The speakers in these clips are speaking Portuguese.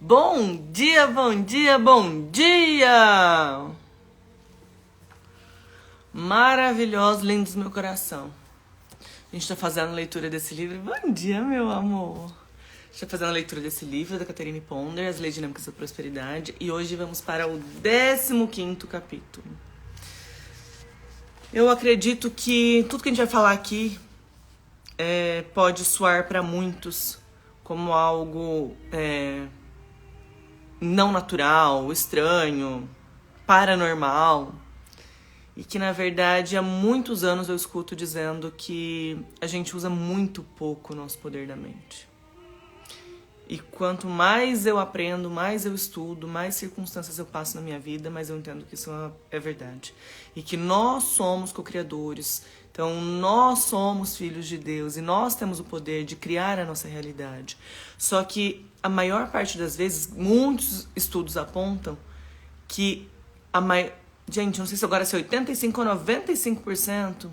Bom dia, bom dia, bom dia! Maravilhosos, lindos do meu coração. A gente tá fazendo a leitura desse livro. Bom dia, meu amor! A gente tá fazendo a leitura desse livro da Catherine Ponder, As Leis Dinâmicas da Prosperidade. E hoje vamos para o 15º capítulo. Eu acredito que tudo que a gente vai falar aqui pode soar para muitos como algo não natural, estranho, paranormal. E que, na verdade, há muitos anos eu escuto dizendo que a gente usa muito pouco o nosso poder da mente. E quanto mais eu aprendo, mais eu estudo, mais circunstâncias eu passo na minha vida, mais eu entendo que isso é verdade. E que nós somos co-criadores, então nós somos filhos de Deus e nós temos o poder de criar a nossa realidade. Só que a maior parte das vezes, muitos estudos apontam que gente, não sei se agora é 85% ou 95%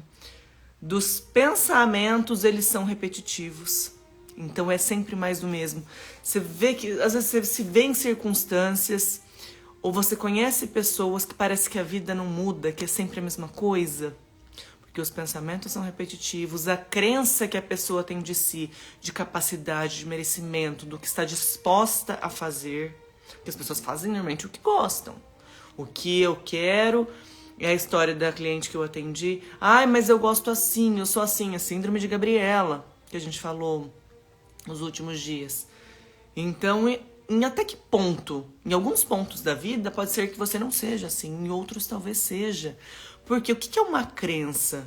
dos pensamentos, eles são repetitivos. Então é sempre mais do mesmo. Você vê que, às vezes, você se vê em circunstâncias, ou você conhece pessoas que parece que a vida não muda, que é sempre a mesma coisa. Porque os pensamentos são repetitivos, a crença que a pessoa tem de si, de capacidade, de merecimento, do que está disposta a fazer. Porque as pessoas fazem normalmente o que gostam. O que eu quero. É a história da cliente que eu atendi. Ai, mas eu gosto assim, eu sou assim. A síndrome de Gabriela, que a gente falou nos últimos dias. Então, em até que ponto? Em alguns pontos da vida, pode ser que você não seja assim. Em outros, talvez seja. Porque o que é uma crença?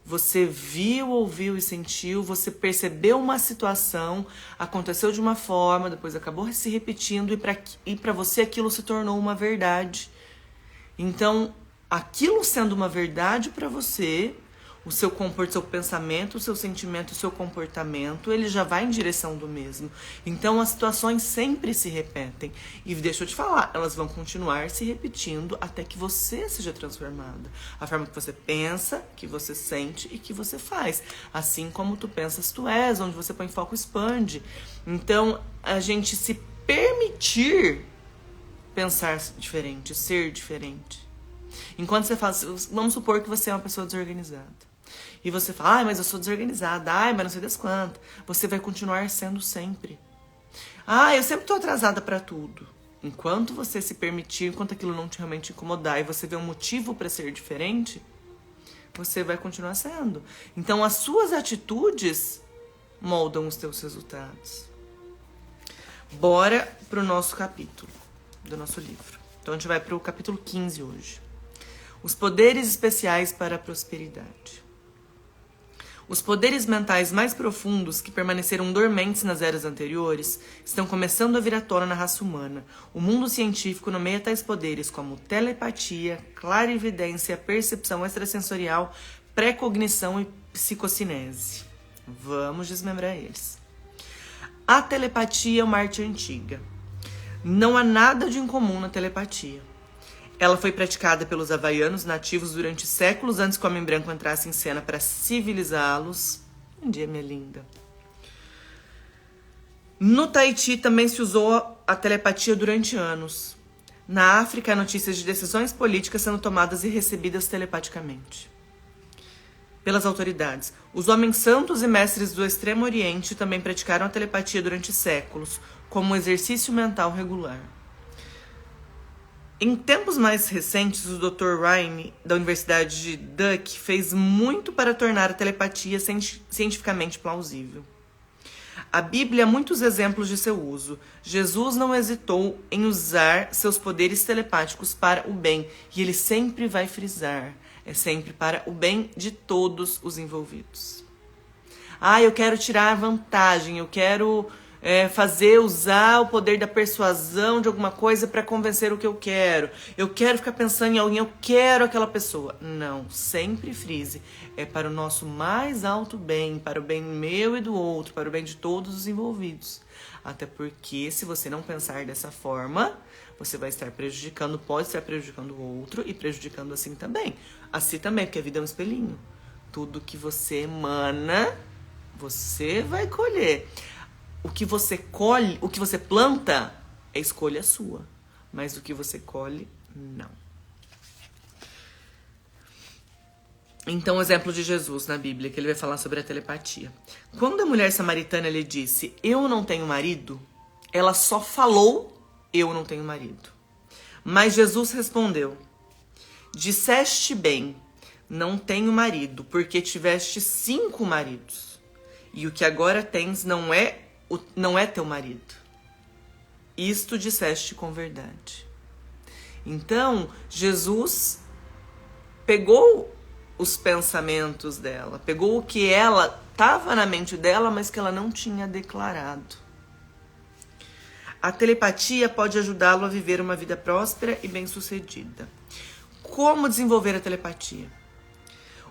Você viu, ouviu e sentiu, você percebeu uma situação, aconteceu de uma forma, depois acabou se repetindo e para você aquilo se tornou uma verdade. Então, aquilo sendo uma verdade para você, o seu pensamento, o seu sentimento, o seu comportamento, ele já vai em direção do mesmo. Então, as situações sempre se repetem. E deixa eu te falar, elas vão continuar se repetindo até que você seja transformada. A forma que você pensa, que você sente e que você faz. Assim como tu pensas, tu és. Onde você põe foco, expande. Então, a gente se permitir pensar diferente, ser diferente. Enquanto você faz, vamos supor que você é uma pessoa desorganizada. E você fala, mas eu sou desorganizada, mas não sei das quantas. Você vai continuar sendo sempre. Eu sempre tô atrasada pra tudo. Enquanto você se permitir, enquanto aquilo não te realmente incomodar e você vê um motivo pra ser diferente, você vai continuar sendo. Então as suas atitudes moldam os teus resultados. Bora pro nosso capítulo do nosso livro. Então a gente vai pro capítulo 15 hoje. Os poderes especiais para a prosperidade. Os poderes mentais mais profundos que permaneceram dormentes nas eras anteriores estão começando a vir à tona na raça humana. O mundo científico nomeia tais poderes como telepatia, clarividência, percepção extrasensorial, precognição e psicocinese. Vamos desmembrar eles. A telepatia é uma arte antiga. Não há nada de incomum na telepatia. Ela foi praticada pelos havaianos nativos durante séculos antes que o homem branco entrasse em cena para civilizá-los. Bom dia, minha linda. No Tahiti também se usou a telepatia durante anos. Na África, há notícias de decisões políticas sendo tomadas e recebidas telepaticamente pelas autoridades. Os homens santos e mestres do Extremo Oriente também praticaram a telepatia durante séculos, como um exercício mental regular. Em tempos mais recentes, o Dr. Ryan, da Universidade de Duke, fez muito para tornar a telepatia cientificamente plausível. A Bíblia há muitos exemplos de seu uso. Jesus não hesitou em usar seus poderes telepáticos para o bem, e ele sempre vai frisar, é sempre para o bem de todos os envolvidos. Eu quero tirar vantagem, eu quero usar o poder da persuasão de alguma coisa para convencer o que eu quero. Eu quero ficar pensando em alguém, eu quero aquela pessoa. Não, sempre frise. É para o nosso mais alto bem, para o bem meu e do outro, para o bem de todos os envolvidos. Até porque, se você não pensar dessa forma, você vai estar prejudicando, pode estar prejudicando o outro e prejudicando assim também. Assim também, porque a vida é um espelhinho. Tudo que você emana, você vai colher. O que você colhe, o que você planta, É escolha sua. Mas o que você colhe, não. Então, o exemplo de Jesus na Bíblia, que ele vai falar sobre a telepatia. Quando a mulher samaritana lhe disse, eu não tenho marido, ela só falou, eu não tenho marido. Mas Jesus respondeu, disseste bem, não tenho marido, porque tiveste 5 maridos. E o que agora tens não é teu marido. Isto disseste com verdade. Então, Jesus pegou os pensamentos dela, pegou o que ela estava na mente dela, mas que ela não tinha declarado. A telepatia pode ajudá-lo a viver uma vida próspera e bem-sucedida. Como desenvolver a telepatia?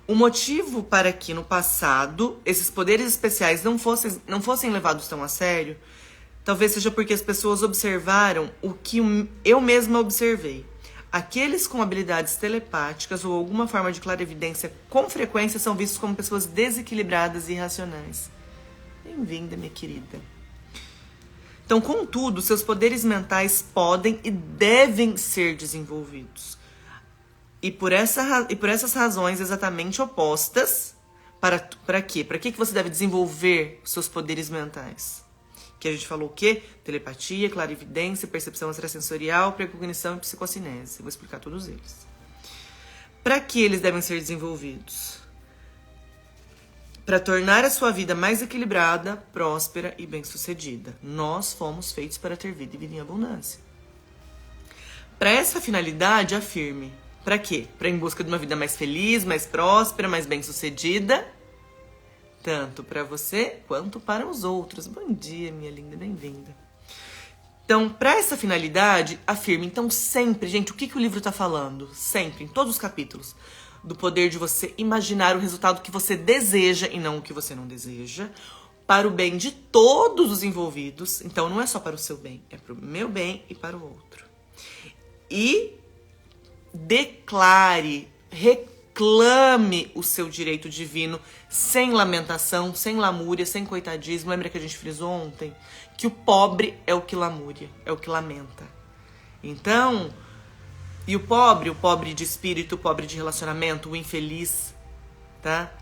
O motivo para que no passado esses poderes especiais não fossem levados tão a sério, talvez seja porque as pessoas observaram o que eu mesma observei. Aqueles com habilidades telepáticas ou alguma forma de clarividência com frequência são vistos como pessoas desequilibradas e irracionais. Bem-vinda, minha querida. Então, contudo, seus poderes mentais podem e devem ser desenvolvidos. E por essas razões exatamente opostas, para quê? Para que você deve desenvolver seus poderes mentais? Que a gente falou o quê? Telepatia, clarividência, percepção extrasensorial, precognição e psicocinese. Vou explicar todos eles. Para que eles devem ser desenvolvidos? Para tornar a sua vida mais equilibrada, próspera e bem-sucedida. Nós fomos feitos para ter vida e vida em abundância. Para essa finalidade, afirme. Para quê? Para em busca de uma vida mais feliz, mais próspera, mais bem-sucedida, tanto para você quanto para os outros. Bom dia, minha linda, bem-vinda. Então, para essa finalidade, afirme. Então, sempre, gente, o que o livro está falando? Sempre, em todos os capítulos, do poder de você imaginar o resultado que você deseja e não o que você não deseja, para o bem de todos os envolvidos. Então, não é só para o seu bem, é para o meu bem e para o outro. E declare, reclame o seu direito divino sem lamentação, sem lamúria, sem coitadismo. Lembra que a gente frisou ontem? Que o pobre é o que lamúria, é o que lamenta. Então, e o pobre de espírito, o pobre de relacionamento, o infeliz, tá?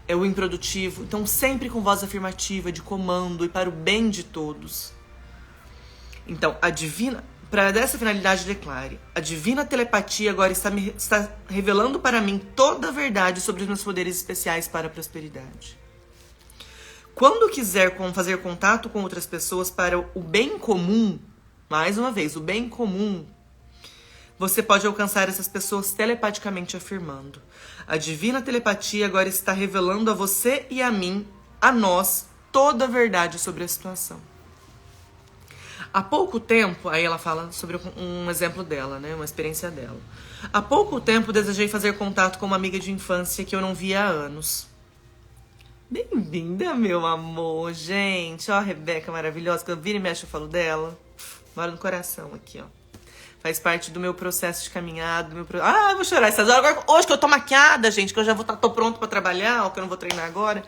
É o improdutivo. Então, sempre com voz afirmativa, de comando e para o bem de todos. Então, para dessa finalidade, declare: a divina telepatia agora está revelando para mim toda a verdade sobre os meus poderes especiais para a prosperidade. Quando quiser fazer contato com outras pessoas para o bem comum, mais uma vez, o bem comum, você pode alcançar essas pessoas telepaticamente afirmando: a divina telepatia agora está revelando a você e a mim, a nós, toda a verdade sobre a situação. Há pouco tempo, aí ela fala sobre um exemplo dela, né? Uma experiência dela. Há pouco tempo desejei fazer contato com uma amiga de infância que eu não via há anos. Bem-vinda, meu amor, gente. Ó, a Rebeca maravilhosa, que eu viro e mexo eu falo dela. Mora no coração aqui, ó. Faz parte do meu processo de caminhada. Eu vou chorar essas horas. Agora, hoje que eu tô maquiada, gente, que eu já tô pronto pra trabalhar, ou que eu não vou treinar agora,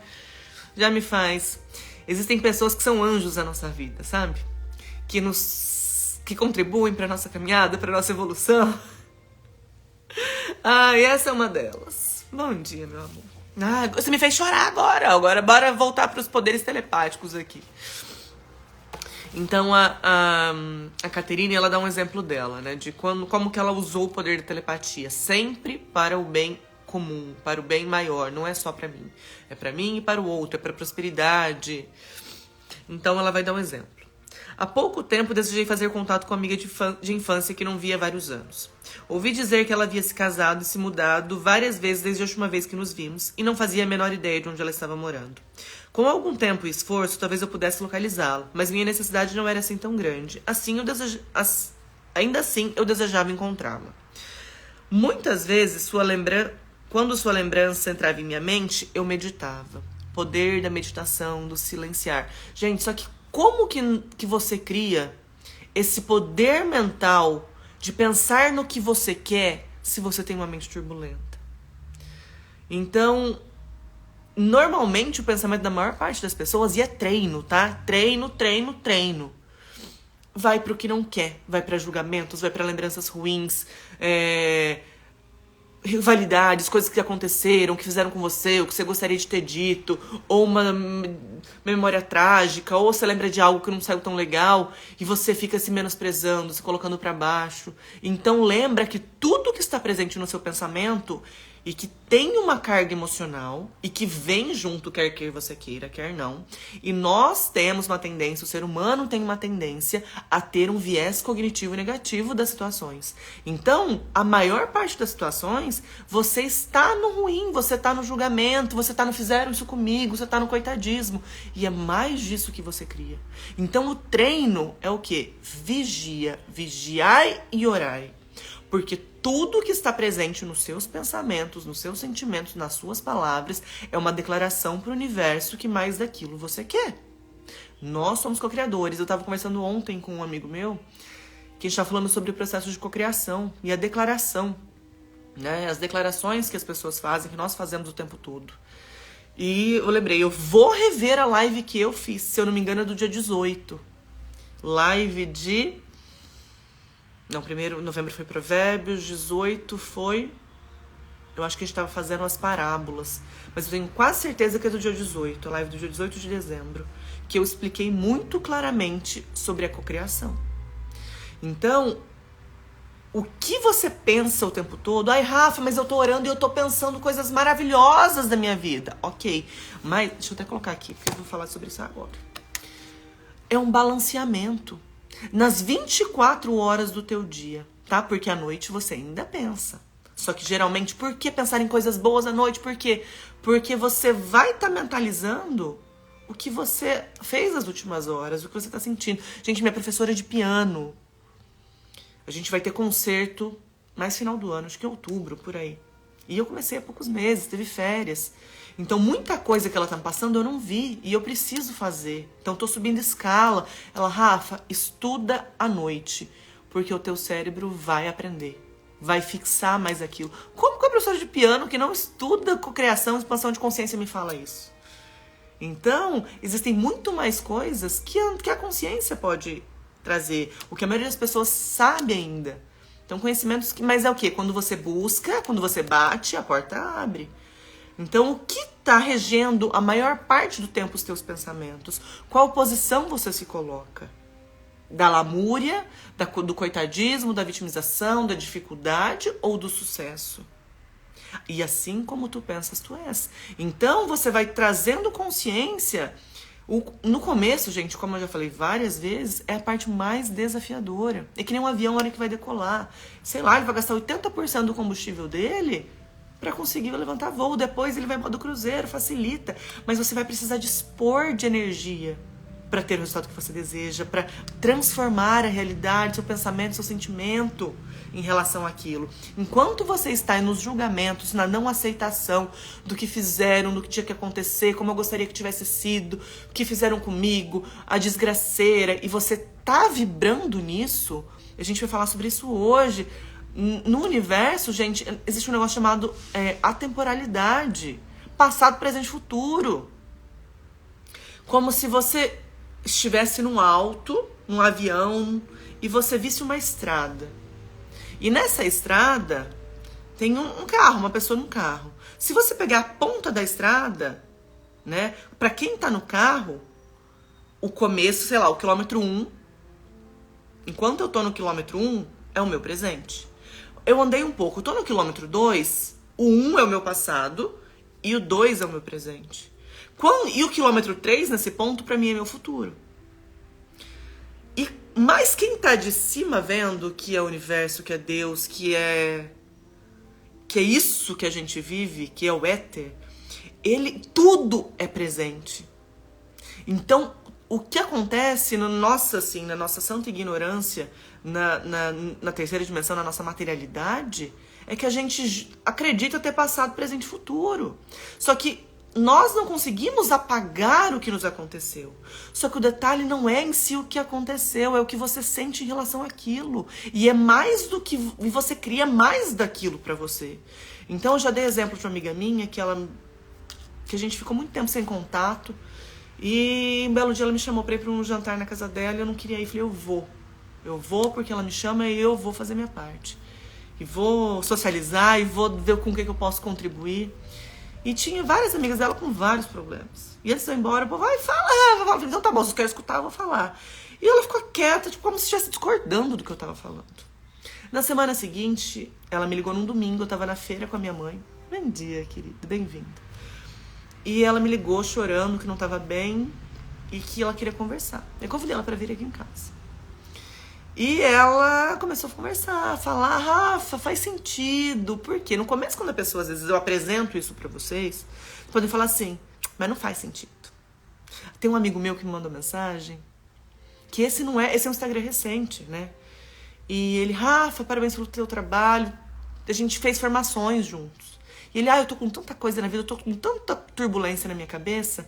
já me faz. Existem pessoas que são anjos na nossa vida, sabe? Que contribuem pra nossa caminhada, pra nossa evolução. E essa é uma delas. Bom dia, meu amor. Você me fez chorar agora. Agora, bora voltar pros poderes telepáticos aqui. Então, a Caterine, ela dá um exemplo dela, né? De como que ela usou o poder da telepatia. Sempre para o bem comum, para o bem maior. Não é só pra mim. É pra mim e para o outro. É pra prosperidade. Então, ela vai dar um exemplo. Há pouco tempo desejei fazer contato com uma amiga de infância que não via há vários anos. Ouvi dizer que ela havia se casado e se mudado várias vezes desde a última vez que nos vimos e não fazia a menor ideia de onde ela estava morando. Com algum tempo e esforço, talvez eu pudesse localizá-la, mas minha necessidade não era assim tão grande. Ainda assim, eu desejava encontrá-la. Muitas vezes, quando sua lembrança entrava em minha mente, eu meditava. Poder da meditação, do silenciar. Gente, só que como que você cria esse poder mental de pensar no que você quer se você tem uma mente turbulenta? Então, normalmente o pensamento da maior parte das pessoas, e é treino, tá? Treino. vai pro que não quer, vai pra julgamentos, vai pra lembranças ruins, rivalidades, coisas que aconteceram, que fizeram com você, o que você gostaria de ter dito, ou uma memória trágica, ou você lembra de algo que não saiu tão legal e você fica se menosprezando, se colocando pra baixo. Então lembra que tudo que está presente no seu pensamento e que tem uma carga emocional e que vem junto, quer que você queira, quer não. E nós temos uma tendência, o ser humano tem uma tendência a ter um viés cognitivo negativo das situações. Então, a maior parte das situações, você está no ruim, você está no julgamento, você está no fizeram isso comigo, você está no coitadismo. E é mais disso que você cria. Então, o treino é o quê? Vigiai e orai. Porque tudo que está presente nos seus pensamentos, nos seus sentimentos, nas suas palavras, é uma declaração para o universo que mais daquilo você quer. Nós somos co-criadores. Eu estava conversando ontem com um amigo meu, que a gente está falando sobre o processo de cocriação e a declaração, né? As declarações que as pessoas fazem, que nós fazemos o tempo todo. E eu lembrei, eu vou rever a live que eu fiz, se eu não me engano é do dia 18. Live de... Não, 1º de novembro foi Provérbios, 18 foi... Eu acho que a gente tava fazendo as parábolas. Mas eu tenho quase certeza que é do dia 18, a live do dia 18 de dezembro. Que eu expliquei muito claramente sobre a cocriação. Então, o que você pensa o tempo todo? Ai, Rafa, mas eu tô orando e eu tô pensando coisas maravilhosas da minha vida. Ok, mas deixa eu até colocar aqui, porque eu vou falar sobre isso agora. É um balanceamento. Nas 24 horas do teu dia, tá? Porque à noite você ainda pensa. Só que geralmente, por que pensar em coisas boas à noite? Por quê? Porque você vai estar mentalizando o que você fez nas últimas horas, o que você está sentindo. Gente, minha professora de piano, a gente vai ter concerto mais final do ano, acho que em outubro, por aí. E eu comecei há poucos meses, teve férias. Então, muita coisa que ela tá me passando eu não vi e eu preciso fazer. Então, tô subindo escala. Ela, Rafa, estuda à noite, porque o teu cérebro vai aprender, vai fixar mais aquilo. Como que a professora de piano que não estuda cocriação, expansão de consciência me fala isso? Então, existem muito mais coisas que a consciência pode trazer, o que a maioria das pessoas sabe ainda. Então, conhecimentos que... Mas é o quê? Quando você busca, quando você bate, a porta abre. Então, o que está regendo a maior parte do tempo os teus pensamentos? Qual posição você se coloca? Da lamúria, do coitadismo, da vitimização, da dificuldade ou do sucesso? E assim como tu pensas, tu és. Então, você vai trazendo consciência. No começo, gente, como eu já falei várias vezes, é a parte mais desafiadora. É que nem um avião, na hora que vai decolar. Sei lá, ele vai gastar 80% do combustível dele para conseguir levantar voo. Depois ele vai modo cruzeiro, facilita. Mas você vai precisar dispor de energia para ter o resultado que você deseja, para transformar a realidade, seu pensamento, seu sentimento em relação àquilo. Enquanto você está nos julgamentos, na não aceitação do que fizeram, do que tinha que acontecer, como eu gostaria que tivesse sido, o que fizeram comigo, a desgraceira, e você tá vibrando nisso, a gente vai falar sobre isso hoje. No universo, gente, existe um negócio chamado atemporalidade. Passado, presente e futuro. Como se você estivesse num alto, num avião, e você visse uma estrada. E nessa estrada tem um carro, uma pessoa num carro. Se você pegar a ponta da estrada, né, para quem tá no carro, o começo, sei lá, o quilômetro 1, enquanto eu tô no quilômetro 1, é o meu presente. Eu andei um pouco, eu tô no quilômetro 2, o 1 é o meu passado e o 2 é o meu presente. E o quilômetro 3, nesse ponto, pra mim é meu futuro. Mas quem tá de cima vendo que é o universo, que é Deus, que é isso que a gente vive, que é o éter, tudo é presente. Então, o que acontece na nossa santa ignorância, na terceira dimensão, na nossa materialidade, é que a gente acredita ter passado, presente e futuro. Só que nós não conseguimos apagar o que nos aconteceu. Só que o detalhe não é em si o que aconteceu, é o que você sente em relação àquilo. E é mais do que... E você cria mais daquilo pra você. Então eu já dei exemplo de uma amiga minha que a gente ficou muito tempo sem contato. E um belo dia ela me chamou pra ir pra um jantar na casa dela e eu não queria ir. Falei, eu vou. Eu vou porque ela me chama e eu vou fazer minha parte. E vou socializar e vou ver com o que eu posso contribuir. E tinha várias amigas dela com vários problemas. E eles foram embora, pô, vai, fala. Então tá bom, se eu quero escutar, eu vou falar. E ela ficou quieta, tipo, como se estivesse discordando do que eu tava falando. Na semana seguinte, ela me ligou num domingo, eu tava na feira com a minha mãe. Bom dia, querido, bem-vindo. E ela me ligou chorando que não tava bem e que ela queria conversar. Eu convidei ela pra vir aqui em casa. E ela começou a conversar, a falar, Rafa, faz sentido. Porque no começo, quando a pessoa, às vezes eu apresento isso pra vocês, podem falar assim, mas não faz sentido. Tem um amigo meu que me mandou mensagem, que esse é um Instagram recente, né? E ele, Rafa, parabéns pelo teu trabalho. A gente fez formações juntos. E ele, eu tô com tanta coisa na vida, eu tô com tanta turbulência na minha cabeça,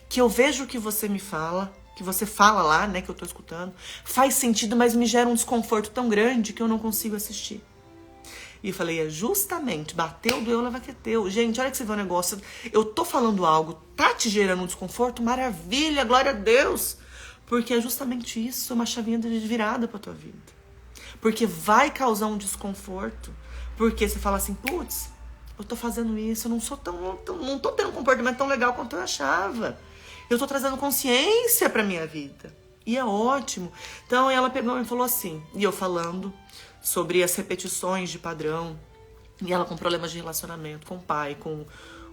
que eu vejo o que você me fala, que você fala lá, né, que eu tô escutando, faz sentido, mas me gera um desconforto tão grande que eu não consigo assistir. E eu falei, justamente, bateu, doeu, leva que é teu. Gente, olha que você vê o negócio, eu tô falando algo, tá te gerando um desconforto? Maravilha, glória a Deus! Porque é justamente isso, é uma chavinha de virada pra tua vida. Porque vai causar um desconforto, porque você fala assim, putz, eu tô fazendo isso, eu não tô tendo um comportamento tão legal quanto eu achava. Eu tô trazendo consciência pra minha vida. E é ótimo. Então ela pegou e falou assim, e eu falando sobre as repetições de padrão, e ela com problemas de relacionamento com o pai, com o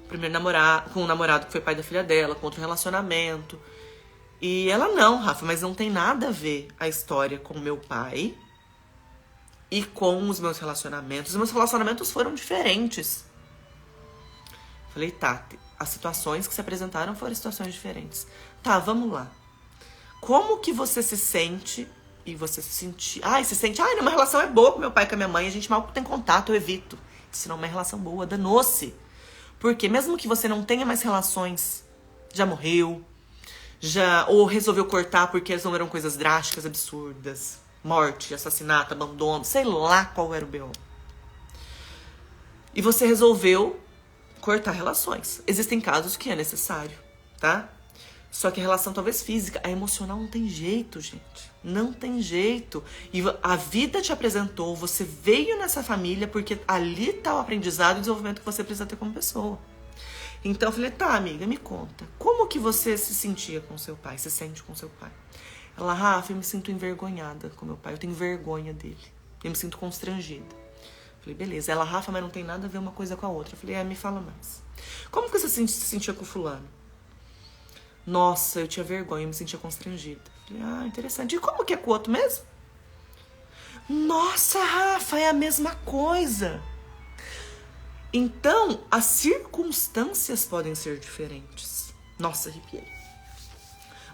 primeiro namorado, com o namorado que foi pai da filha dela, com outro relacionamento. E ela, não, Rafa, mas não tem nada a ver a história com o meu pai e com os meus relacionamentos. Os meus relacionamentos foram diferentes. Falei, tá, as situações que se apresentaram foram situações diferentes. Tá, vamos lá. Como que você se sente e você se sente... minha relação é boa com meu pai e com a minha mãe, a gente mal tem contato, eu evito. Isso não é uma relação boa, danou-se. Porque mesmo que você não tenha mais relações, já morreu, ou resolveu cortar porque resolveram coisas drásticas, absurdas, morte, assassinato, abandono, sei lá qual era o B.O. E você resolveu cortar relações. Existem casos que é necessário, tá? Só que a relação talvez física, a emocional não tem jeito, gente. Não tem jeito. E a vida te apresentou, você veio nessa família porque ali tá o aprendizado e o desenvolvimento que você precisa ter como pessoa. Então eu falei, tá, amiga, me conta. Como que você se sentia com seu pai, se sente com seu pai? Ela, Rafa, eu me sinto envergonhada com meu pai, eu tenho vergonha dele. Eu me sinto constrangida. Falei, beleza. Ela, Rafa, mas não tem nada a ver uma coisa com a outra. Eu falei, me fala mais. Como que você se sentia com o fulano? Nossa, eu tinha vergonha, eu me sentia constrangida. Falei, interessante. E como que é com o outro mesmo? Nossa, Rafa, é a mesma coisa. Então, as circunstâncias podem ser diferentes. Nossa, arrepiei.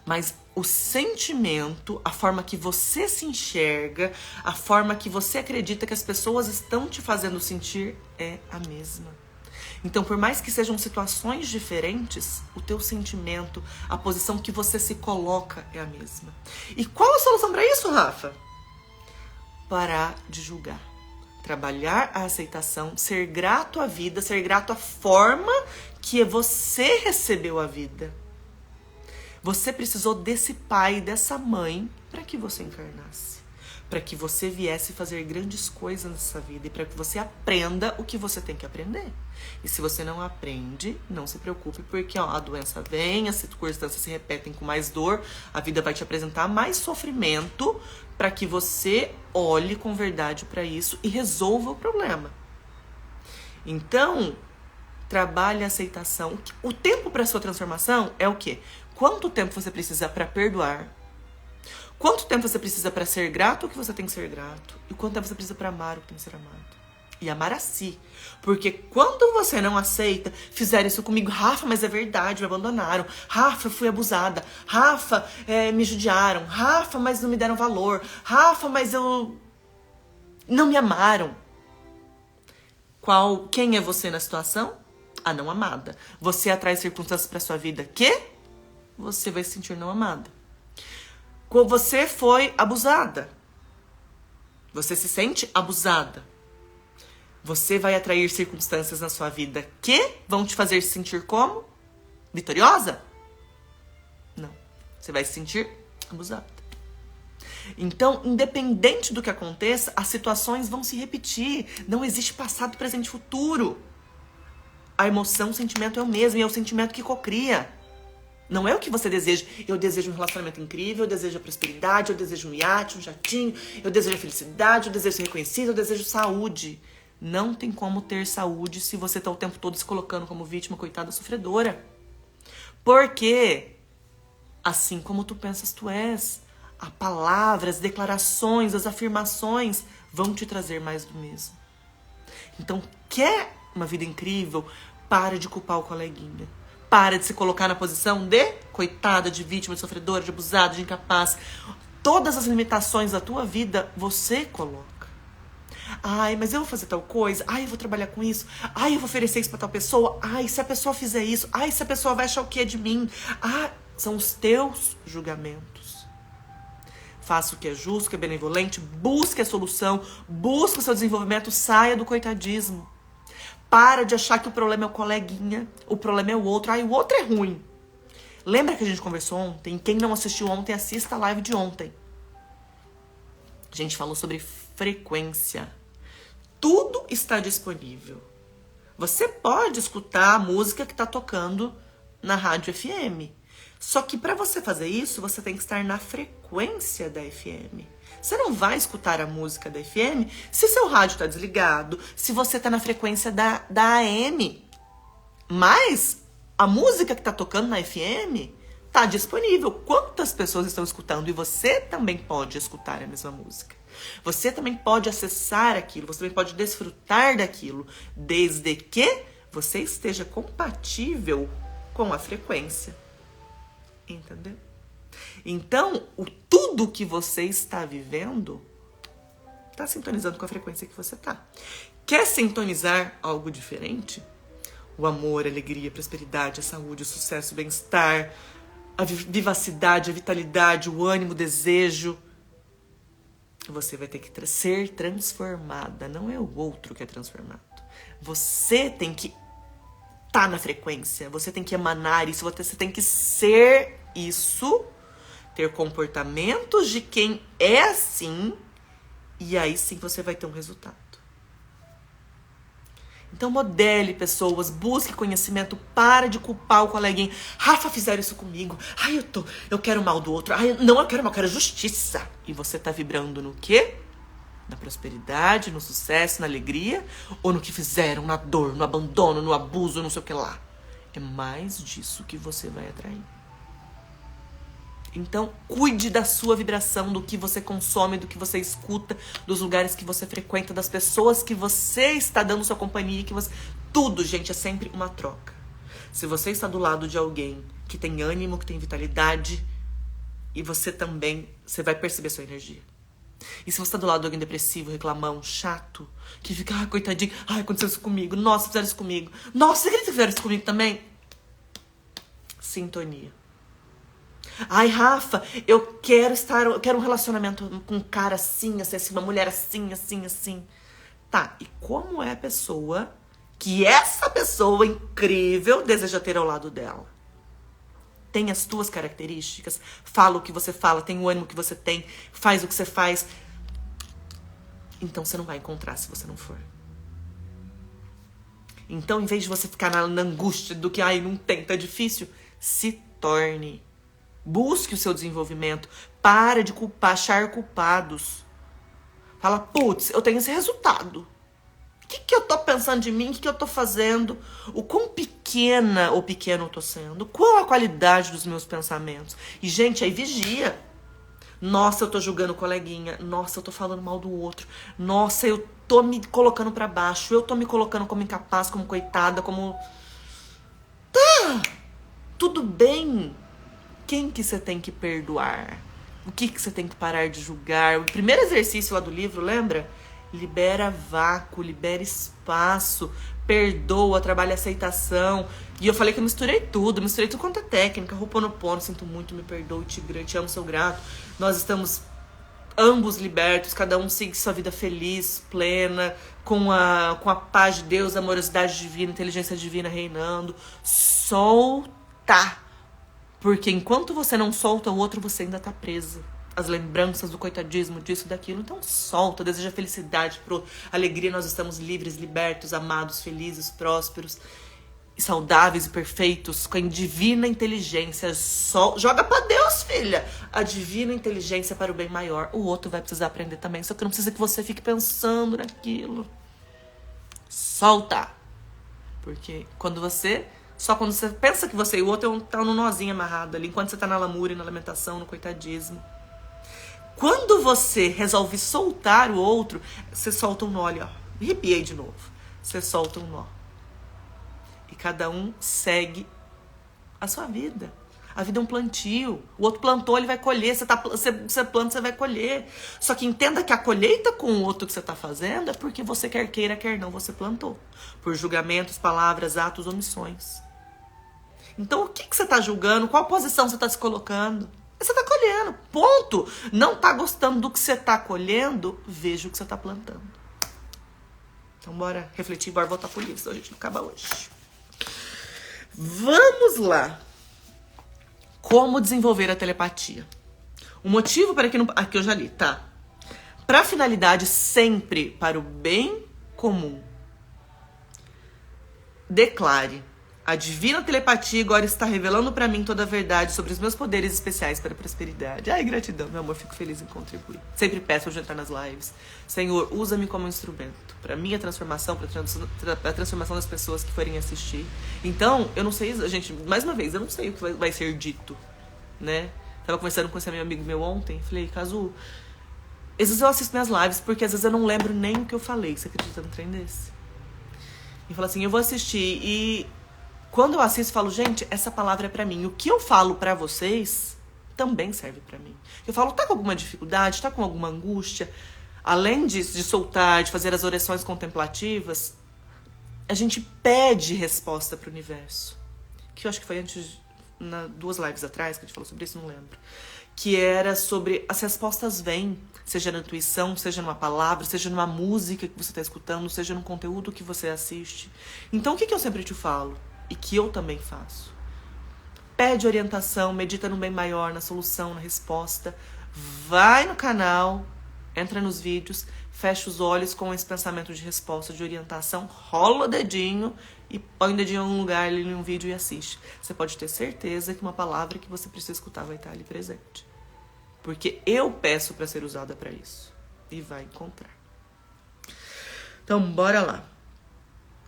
Mas o sentimento, a forma que você se enxerga, a forma que você acredita que as pessoas estão te fazendo sentir é a mesma. Então, por mais que sejam situações diferentes, o teu sentimento, a posição que você se coloca é a mesma. E qual a solução para isso, Rafa? Parar de julgar. Trabalhar a aceitação, ser grato à vida, ser grato à forma que você recebeu a vida. Você precisou desse pai e dessa mãe para que você encarnasse. Para que você viesse fazer grandes coisas nessa vida. E para que você aprenda o que você tem que aprender. E se você não aprende, não se preocupe. Porque a doença vem, as circunstâncias se repetem com mais dor. A vida vai te apresentar mais sofrimento. Para que você olhe com verdade para isso e resolva o problema. Então, trabalhe a aceitação. O tempo para sua transformação é o quê? Quanto tempo você precisa para perdoar? Quanto tempo você precisa para ser grato ao que você tem que ser grato? E quanto tempo você precisa para amar o que tem que ser amado? E amar a si. Porque quando você não aceita, fizeram isso comigo. Rafa, mas é verdade, me abandonaram. Rafa, fui abusada. Rafa, me judiaram. Rafa, mas não me deram valor. Rafa, mas não me amaram. Quem é você na situação? A não amada. Você atrai circunstâncias para sua vida que você vai se sentir não amada. Quando você foi abusada, você se sente abusada. Você vai atrair circunstâncias na sua vida que vão te fazer se sentir como? Vitoriosa? Não. Você vai se sentir abusada. Então, independente do que aconteça, as situações vão se repetir. Não existe passado, presente e futuro. A emoção, o sentimento é o mesmo, e é o sentimento que cocria. Não é o que você deseja. Eu desejo um relacionamento incrível, eu desejo a prosperidade, eu desejo um iate, um jatinho, eu desejo a felicidade, eu desejo ser reconhecido, eu desejo saúde. Não tem como ter saúde se você tá o tempo todo se colocando como vítima, coitada, sofredora. Porque, assim como tu pensas, tu és. A palavra, as declarações, as afirmações vão te trazer mais do mesmo. Então, quer uma vida incrível? Para de culpar o coleguinha. Para de se colocar na posição de coitada, de vítima, de sofredora, de abusada, de incapaz. Todas as limitações da tua vida, você coloca. Ai, mas eu vou fazer tal coisa. Ai, eu vou trabalhar com isso. Ai, eu vou oferecer isso pra tal pessoa. Ai, se a pessoa fizer isso. Ai, se a pessoa vai achar o que é de mim. Ah, são os teus julgamentos. Faça o que é justo, o que é benevolente. Busque a solução. Busque o seu desenvolvimento. Saia do coitadismo. Para de achar que o problema é o coleguinha, o problema é o outro. Ai, o outro é ruim. Lembra que a gente conversou ontem? Quem não assistiu ontem, assista a live de ontem. A gente falou sobre frequência. Tudo está disponível. Você pode escutar a música que está tocando na rádio FM. Só que para você fazer isso, você tem que estar na frequência da FM. Você não vai escutar a música da FM se seu rádio está desligado, se você está na frequência da AM. Mas a música que está tocando na FM está disponível. Quantas pessoas estão escutando? E você também pode escutar a mesma música. Você também pode acessar aquilo, você também pode desfrutar daquilo, desde que você esteja compatível com a frequência. Entendeu? Então, tudo que você está vivendo está sintonizando com a frequência que você está. Quer sintonizar algo diferente? O amor, a alegria, a prosperidade, a saúde, o sucesso, o bem-estar, a vivacidade, a vitalidade, o ânimo, o desejo. Você vai ter que ser transformada. Não é o outro que é transformado. Você tem que estar na frequência. Você tem que emanar isso. Você tem que ser isso. Ter comportamentos de quem é assim, e aí sim você vai ter um resultado. Então modele pessoas, busque conhecimento, para de culpar o coleguinha. Rafa, fizeram isso comigo. Ai, eu quero mal do outro. Ai, não, eu quero mal, eu quero justiça. E você tá vibrando no quê? Na prosperidade, no sucesso, na alegria, ou no que fizeram, na dor, no abandono, no abuso, não sei o que lá. É mais disso que você vai atrair. Então, cuide da sua vibração, do que você consome, do que você escuta, dos lugares que você frequenta, das pessoas que você está dando sua companhia, que você... Tudo, gente, é sempre uma troca. Se você está do lado de alguém que tem ânimo, que tem vitalidade, e você também, você vai perceber sua energia. E se você está do lado de alguém depressivo, reclamão, chato, que fica, ai, coitadinho, ai, aconteceu isso comigo, nossa, fizeram isso comigo, nossa, você acredita que fizeram isso comigo também? Sintonia. Ai, Rafa, eu quero um relacionamento com um cara assim, assim, uma mulher assim, assim, assim. Tá, e como é a pessoa que essa pessoa incrível deseja ter ao lado dela? Tem as tuas características, fala o que você fala, tem o ânimo que você tem, faz o que você faz. Então você não vai encontrar se você não for. Então, em vez de você ficar na angústia do que, ai, não tem, tá difícil, se torne. Busque o seu desenvolvimento. Para de achar culpados. Fala, putz, eu tenho esse resultado. O que eu tô pensando de mim? O que eu tô fazendo? O quão pequena ou pequeno eu tô sendo? Qual a qualidade dos meus pensamentos? E, gente, aí vigia. Nossa, eu tô julgando o coleguinha. Nossa, eu tô falando mal do outro. Nossa, eu tô me colocando pra baixo. Eu tô me colocando como incapaz, como coitada, como... Tá, tudo bem. Quem que você tem que perdoar? O que você tem que parar de julgar? O primeiro exercício lá do livro, lembra? Libera vácuo, libera espaço, perdoa, trabalha aceitação. E eu falei que eu misturei tudo quanto é técnica. Ho'oponopono, sinto muito, me perdoe, te amo, sou grato. Nós estamos ambos libertos, cada um siga sua vida feliz, plena, com a paz de Deus, amorosidade divina, inteligência divina reinando. Solta! Porque enquanto você não solta o outro, você ainda tá presa. as lembranças do coitadismo, disso, daquilo. Então solta, deseja felicidade, alegria. Nós estamos livres, libertos, amados, felizes, prósperos, e saudáveis e perfeitos, com a divina inteligência. Joga pra Deus, filha! A divina inteligência para o bem maior. O outro vai precisar aprender também, só que não precisa que você fique pensando naquilo. Solta! Porque só quando você pensa que você e o outro tá no nozinho amarrado ali, enquanto você tá na lamúria, na lamentação, no coitadismo. Quando você resolve soltar o outro, você solta um nó ali, ó. Arrepiei de novo. Você solta um nó. E cada um segue a sua vida. A vida é um plantio. O outro plantou, ele vai colher. Você planta, você vai colher. Só que entenda que a colheita com o outro que você tá fazendo é porque você quer queira, quer não, você plantou. Por julgamentos, palavras, atos, omissões. Então o que você tá julgando? Qual posição você tá se colocando? Você tá colhendo, ponto. Não tá gostando do que você tá colhendo? Veja o que você tá plantando. Então bora refletir, bora voltar por isso. A gente não acaba hoje. Vamos lá. Como desenvolver a telepatia? O motivo para que não... Aqui eu já li, tá? Para finalidade sempre para o bem comum. Declare. A divina telepatia agora está revelando para mim toda a verdade sobre os meus poderes especiais para a prosperidade. Ai, gratidão, meu amor, fico feliz em contribuir. Sempre peço hoje entrar nas lives. Senhor, usa-me como instrumento para minha transformação, para a transformação das pessoas que forem assistir. Então, eu não sei, gente, mais uma vez, eu não sei o que vai ser dito, né? Tava conversando com esse meu amigo meu ontem, falei, Cazu, às vezes eu assisto minhas lives porque às vezes eu não lembro nem o que eu falei. Você acredita num trem desse? E fala assim, eu vou assistir e... Quando eu assisto, eu falo, gente, essa palavra é pra mim. O que eu falo pra vocês também serve pra mim. Eu falo, tá com alguma dificuldade, tá com alguma angústia? Além de soltar, de fazer as orações contemplativas, a gente pede resposta pro universo. Que eu acho que foi antes, 2 lives atrás, que a gente falou sobre isso, não lembro. Que era sobre as respostas vêm, seja na intuição, seja numa palavra, seja numa música que você tá escutando, seja num conteúdo que você assiste. Então, o que eu sempre te falo? E que eu também faço. Pede orientação, medita no bem maior, na solução, na resposta. Vai no canal, entra nos vídeos, fecha os olhos com esse pensamento de resposta, de orientação, rola o dedinho e põe o dedinho em algum lugar ali em um vídeo e assiste. Você pode ter certeza que uma palavra que você precisa escutar vai estar ali presente. Porque eu peço para ser usada para isso. E vai encontrar. Então, bora lá.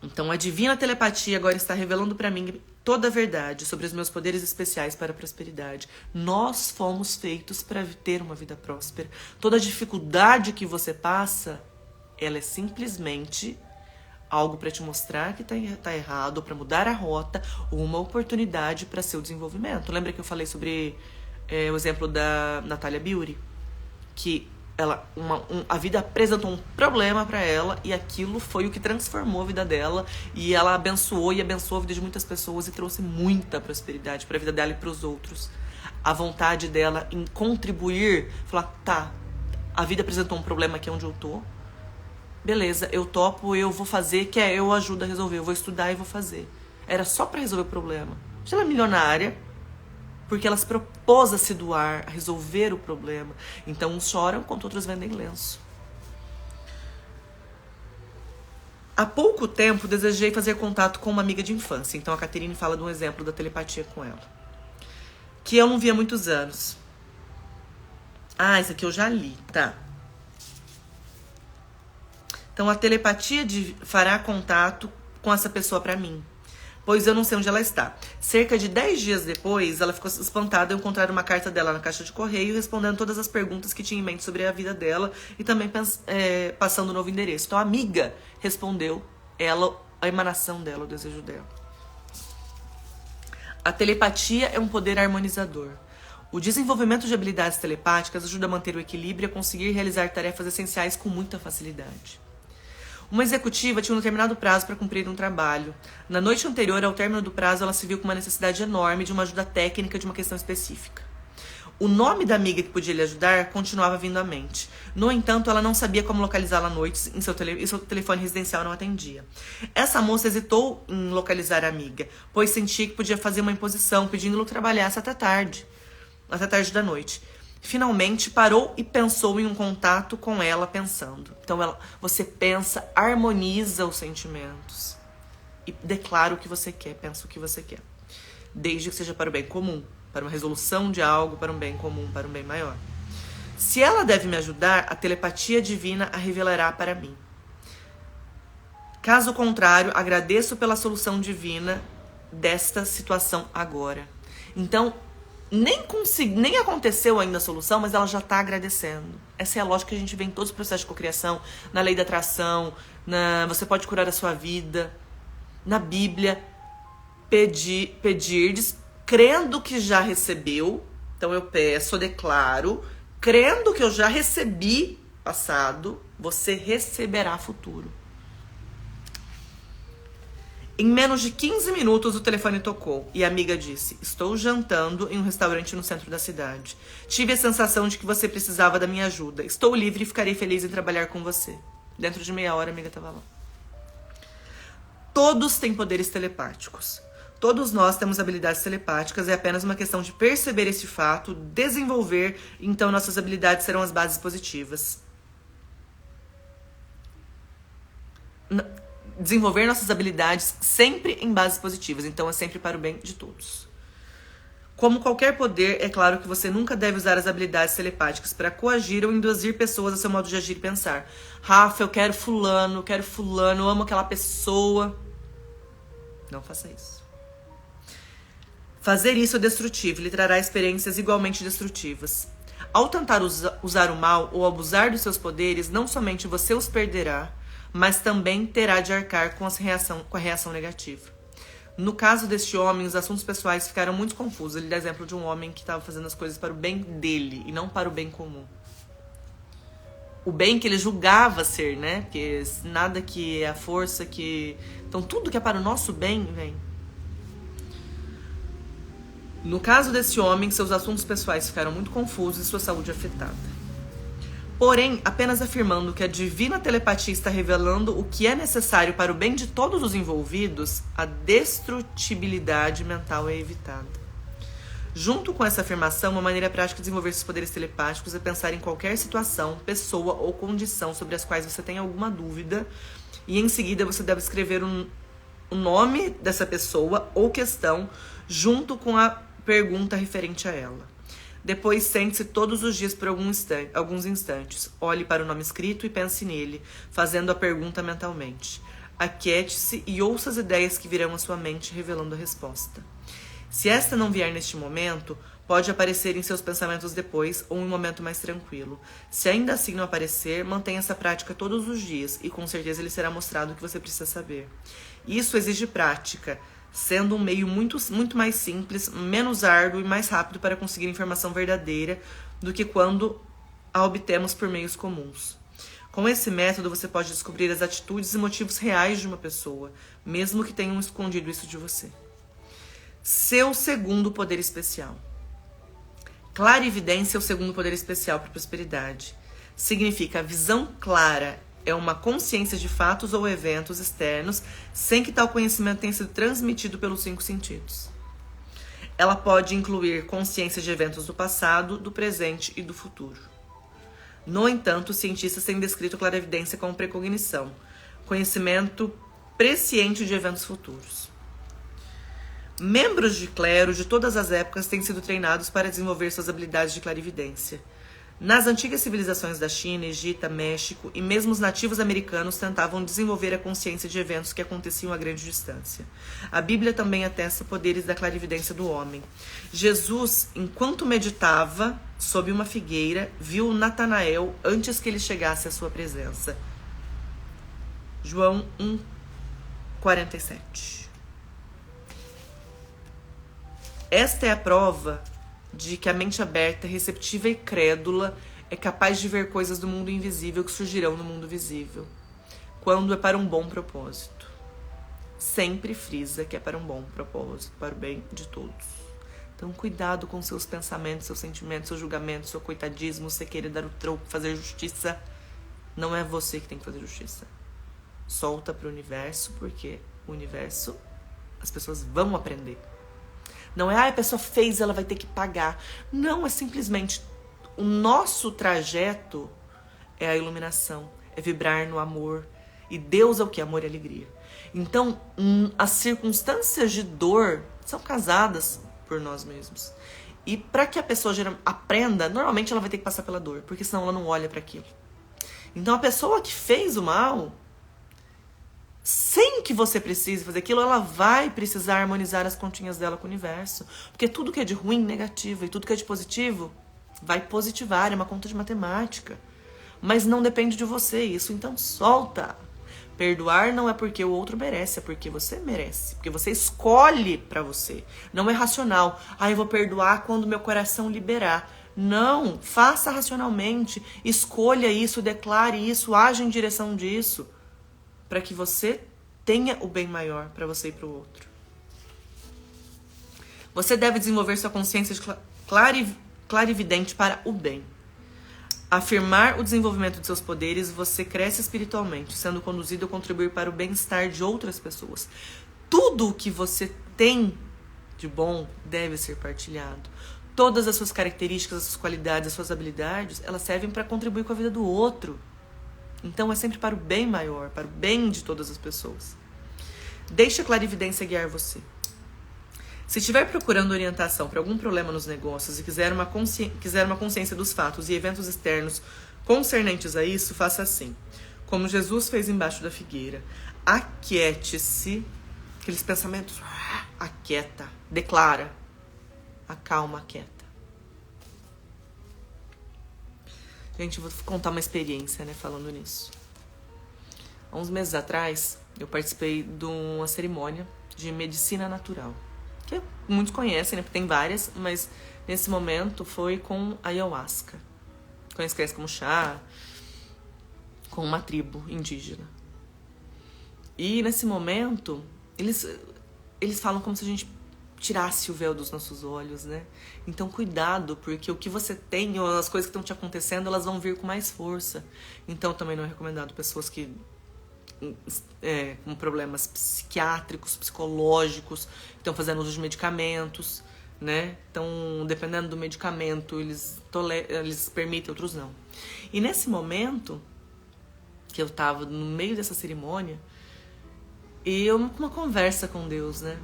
Então, a divina telepatia agora está revelando para mim toda a verdade sobre os meus poderes especiais para a prosperidade. Nós fomos feitos para ter uma vida próspera. Toda dificuldade que você passa, ela é simplesmente algo para te mostrar que tá errado, para mudar a rota, ou uma oportunidade para seu desenvolvimento. Lembra que eu falei sobre o exemplo da Natália Beauty? Que a vida apresentou um problema pra ela e aquilo foi o que transformou a vida dela e ela abençoou a vida de muitas pessoas e trouxe muita prosperidade pra vida dela e pros outros. A vontade dela em contribuir, falar, tá, a vida apresentou um problema aqui onde eu tô, beleza, eu topo, eu vou fazer, eu ajudo a resolver, eu vou estudar e vou fazer. Era só pra resolver o problema. Ela é milionária, porque ela se propôs a se doar, a resolver o problema. Então, uns choram, enquanto outros vendem lenço. Há pouco tempo, desejei fazer contato com uma amiga de infância. Então, a Caterine fala de um exemplo da telepatia com ela. Que eu não via há muitos anos. Ah, isso aqui eu já li, tá. Então, a telepatia fará contato com essa pessoa pra mim, pois eu não sei onde ela está. Cerca de 10 dias depois, ela ficou espantada ao encontrar uma carta dela na caixa de correio, respondendo todas as perguntas que tinha em mente sobre a vida dela e também passando o novo endereço. Então a amiga respondeu a emanação dela, o desejo dela. A telepatia é um poder harmonizador. O desenvolvimento de habilidades telepáticas ajuda a manter o equilíbrio e a conseguir realizar tarefas essenciais com muita facilidade. Uma executiva tinha um determinado prazo para cumprir um trabalho. Na noite anterior ao término do prazo, ela se viu com uma necessidade enorme de uma ajuda técnica de uma questão específica. O nome da amiga que podia lhe ajudar continuava vindo à mente. No entanto, ela não sabia como localizá-la à noite e seu telefone residencial não atendia. Essa moça hesitou em localizar a amiga, pois sentia que podia fazer uma imposição, pedindo-lhe que trabalhasse até tarde da noite. finalmente parou e pensou em um contato com ela pensando. Então você pensa, harmoniza os sentimentos e declara o que você quer, pensa o que você quer. Desde que seja para o bem comum, para uma resolução de algo, para um bem comum, para um bem maior. Se ela deve me ajudar, a telepatia divina a revelará para mim. Caso contrário, agradeço pela solução divina desta situação agora. Então, nem aconteceu ainda a solução, mas ela já está agradecendo. Essa é a lógica que a gente vê em todos os processos de cocriação, na lei da atração, você pode curar a sua vida, na Bíblia, pedirdes, crendo que já recebeu. Então eu peço, eu declaro, crendo que eu já recebi passado, você receberá futuro. Em menos de 15 minutos o telefone tocou e a amiga disse: estou jantando em um restaurante no centro da cidade. Tive a sensação de que você precisava da minha ajuda. Estou livre e ficarei feliz em trabalhar com você. Dentro de meia hora a amiga estava lá. Todos têm poderes telepáticos. Todos nós temos habilidades telepáticas, é apenas uma questão de perceber esse fato, desenvolver, então nossas habilidades serão as bases positivas. Desenvolver nossas habilidades sempre em bases positivas, então é sempre para o bem de todos. Como qualquer poder, é claro que você nunca deve usar as habilidades telepáticas para coagir ou induzir pessoas a seu modo de agir e pensar. Rafa, eu quero fulano, eu amo aquela pessoa. Não faça isso. Fazer isso é destrutivo, lhe trará experiências igualmente destrutivas. Ao tentar usar o mal ou abusar dos seus poderes, não somente você os perderá, mas também terá de arcar com a reação negativa. No caso deste homem, os assuntos pessoais ficaram muito confusos. Ele dá exemplo de um homem que estava fazendo as coisas para o bem dele e não para o bem comum. O bem que ele julgava ser, né? Porque nada que é a força que... Então tudo que é para o nosso bem, vem. No caso desse homem, seus assuntos pessoais ficaram muito confusos e sua saúde afetada. Porém, apenas afirmando que a divina telepatia está revelando o que é necessário para o bem de todos os envolvidos, a destrutibilidade mental é evitada. Junto com essa afirmação, uma maneira prática de desenvolver seus poderes telepáticos é pensar em qualquer situação, pessoa ou condição sobre as quais você tem alguma dúvida, e em seguida você deve escrever o nome dessa pessoa ou questão junto com a pergunta referente a ela. Depois sente-se todos os dias por alguns instantes. Olhe para o nome escrito e pense nele, fazendo a pergunta mentalmente. Aquiete-se e ouça as ideias que virão à sua mente, revelando a resposta. Se esta não vier neste momento, pode aparecer em seus pensamentos depois ou em um momento mais tranquilo. Se ainda assim não aparecer, mantenha essa prática todos os dias e com certeza lhe será mostrado o que você precisa saber. Isso exige prática, sendo um meio muito mais simples, menos árduo e mais rápido para conseguir informação verdadeira do que quando a obtemos por meios comuns. Com esse método, você pode descobrir as atitudes e motivos reais de uma pessoa, mesmo que tenham escondido isso de você. Seu segundo poder especial. Clarividência é o segundo poder especial para a prosperidade. Significa a visão clara. É uma consciência de fatos ou eventos externos sem que tal conhecimento tenha sido transmitido pelos 5 sentidos. Ela pode incluir consciência de eventos do passado, do presente e do futuro. No entanto, os cientistas têm descrito a clarividência como precognição, conhecimento presciente de eventos futuros. Membros de clero de todas as épocas têm sido treinados para desenvolver suas habilidades de clarividência. Nas antigas civilizações da China, Egito, México e mesmo os nativos americanos tentavam desenvolver a consciência de eventos que aconteciam a grande distância. A Bíblia também atesta poderes da clarividência do homem. Jesus, enquanto meditava sob uma figueira, viu Natanael antes que ele chegasse à sua presença. João 1:47. Esta é a prova de que a mente aberta, receptiva e crédula é capaz de ver coisas do mundo invisível que surgirão no mundo visível, quando é para um bom propósito. Sempre frisa que é para um bom propósito, para o bem de todos. Então, cuidado com seus pensamentos, seus sentimentos, seu julgamento, seu coitadismo, você querer dar o troco, fazer justiça. Não é você que tem que fazer justiça. Solta para o universo, porque o universo, as pessoas vão aprender. Não é, a pessoa fez, ela vai ter que pagar. Não, é simplesmente o nosso trajeto é a iluminação, é vibrar no amor. E Deus é o que? Amor e alegria. Então, as circunstâncias de dor são causadas por nós mesmos. E para que a pessoa aprenda, normalmente ela vai ter que passar pela dor, porque senão ela não olha para aquilo. Então, a pessoa que fez o mal, sem que você precise fazer aquilo, ela vai precisar harmonizar as continhas dela com o universo. Porque tudo que é de ruim, negativo, e tudo que é de positivo, vai positivar, é uma conta de matemática. Mas não depende de você isso, então solta. Perdoar não é porque o outro merece, é porque você merece. Porque você escolhe pra você. Não é racional. Eu vou perdoar quando meu coração liberar. Não, faça racionalmente. Escolha isso, declare isso, haja em direção disso. Para que você tenha o bem maior para você e para o outro. Você deve desenvolver sua consciência de clarividente para o bem. Afirmar o desenvolvimento de seus poderes, você cresce espiritualmente, sendo conduzido a contribuir para o bem-estar de outras pessoas. Tudo o que você tem de bom deve ser partilhado. Todas as suas características, as suas qualidades, as suas habilidades, elas servem para contribuir com a vida do outro. Então é sempre para o bem maior, para o bem de todas as pessoas. Deixe a clarividência guiar você. Se estiver procurando orientação para algum problema nos negócios e quiser uma consciência dos fatos e eventos externos concernentes a isso, faça assim. Como Jesus fez embaixo da figueira. Aquiete-se. Aqueles pensamentos. Aquieta. Declara. Acalma, aquieta. Gente, eu vou contar uma experiência, né, falando nisso. Há uns meses atrás, eu participei de uma cerimônia de medicina natural. Que muitos conhecem, né? Porque tem várias, mas nesse momento foi com ayahuasca. Conhece como chá, com uma tribo indígena. E nesse momento, eles falam como se a gente tirasse o véu dos nossos olhos, né? Então cuidado, porque o que você tem, ou as coisas que estão te acontecendo, elas vão vir com mais força. Então também não é recomendado pessoas que com problemas psiquiátricos, psicológicos, estão fazendo uso de medicamentos, né? Então, dependendo do medicamento, eles permitem, outros não. E nesse momento, que eu tava no meio dessa cerimônia, e eu com uma conversa com Deus, né?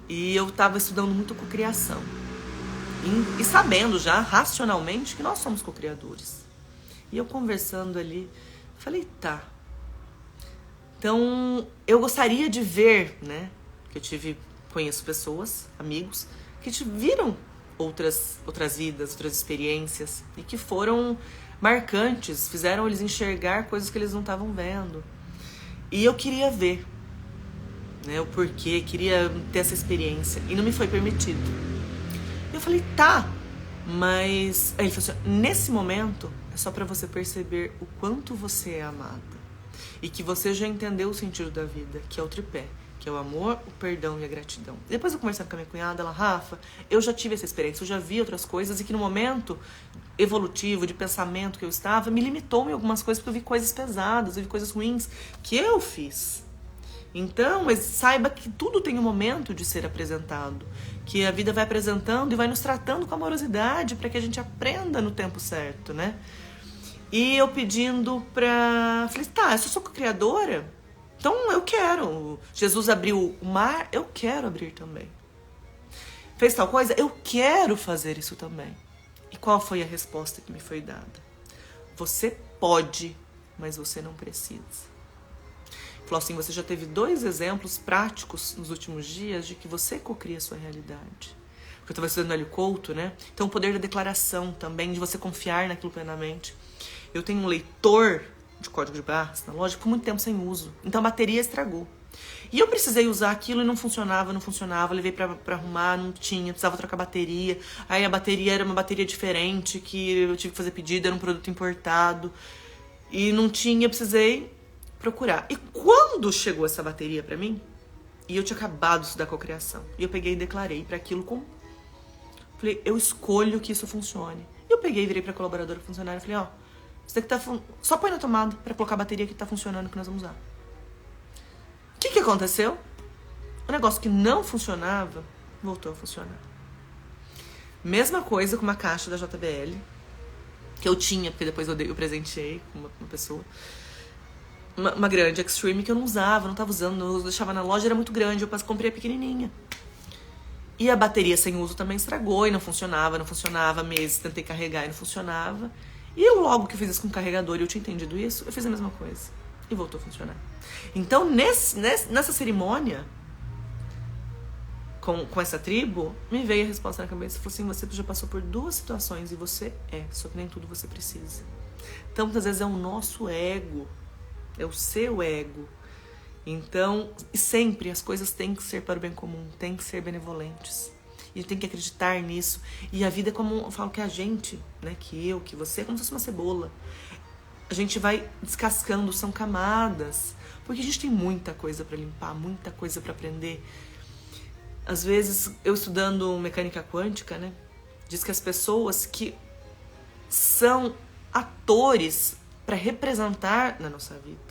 E eu tava estudando muito cocriação. E sabendo já, racionalmente, que nós somos cocriadores. E eu conversando ali, falei, tá. Então, eu gostaria de ver, né? Que conheço pessoas, amigos, que viram outras vidas, outras experiências e que foram marcantes, fizeram eles enxergar coisas que eles não estavam vendo. E eu queria ver, né, o porquê, queria ter essa experiência e não me foi permitido. Eu falei, tá, mas... Aí ele falou assim, nesse momento é só pra você perceber o quanto você é amada. E que você já entendeu o sentido da vida, que é o tripé, que é o amor, o perdão e a gratidão. Depois eu conversando com a minha cunhada, ela, Rafa, eu já tive essa experiência, eu já vi outras coisas e que no momento evolutivo, de pensamento que eu estava, me limitou em algumas coisas, porque eu vi coisas pesadas, eu vi coisas ruins que eu fiz. Então, mas saiba que tudo tem um momento de ser apresentado, que a vida vai apresentando e vai nos tratando com amorosidade para que a gente aprenda no tempo certo, né? E eu pedindo pra... Falei, tá, eu sou co-criadora, então eu quero. Jesus abriu o mar, eu quero abrir também. Fez tal coisa, eu quero fazer isso também. E qual foi a resposta que me foi dada? Você pode, mas você não precisa. Falou assim, você já teve 2 exemplos práticos nos últimos dias de que você cocria a sua realidade. Porque eu estava estudando Hélio Couto, né? Então o poder da declaração também, de você confiar naquilo plenamente. Eu tenho um leitor de código de barras na loja por muito tempo sem uso. Então a bateria estragou. E eu precisei usar aquilo e não funcionava. Levei pra arrumar, não tinha, precisava trocar bateria. Aí a bateria era uma bateria diferente, que eu tive que fazer pedido, era um produto importado. E não tinha, precisei procurar. E quando chegou essa bateria pra mim, e eu tinha acabado de estudar cocriação, e eu peguei e declarei pra aquilo como... Falei, eu escolho que isso funcione. E eu peguei e virei pra colaboradora funcionária e falei, ó, isso daqui tá só põe na tomada pra colocar a bateria que tá funcionando, que nós vamos usar. O que aconteceu? O negócio que não funcionava, voltou a funcionar. Mesma coisa com uma caixa da JBL, que eu tinha, porque depois eu presenteei com uma pessoa. Uma grande Extreme que eu não usava, não tava usando, eu deixava na loja, era muito grande, eu comprei a pequenininha. E a bateria sem uso também estragou e não funcionava meses, tentei carregar e não funcionava. E logo que eu fiz isso com o carregador e eu tinha entendido isso, eu fiz a mesma coisa. E voltou a funcionar. Então, nessa cerimônia, com essa tribo, me veio a resposta na cabeça. Falou assim, você já passou por 2 situações e você só que nem tudo você precisa. Então, muitas vezes é o nosso ego, é o seu ego. Então, e sempre as coisas têm que ser para o bem comum, têm que ser benevolentes. E tem que acreditar nisso. E a vida é como, eu falo que a gente, né, que você, é como se fosse uma cebola. A gente vai descascando, são camadas. Porque a gente tem muita coisa para limpar, muita coisa para aprender. Às vezes, eu estudando mecânica quântica, né, diz que as pessoas que são atores para representar na nossa vida,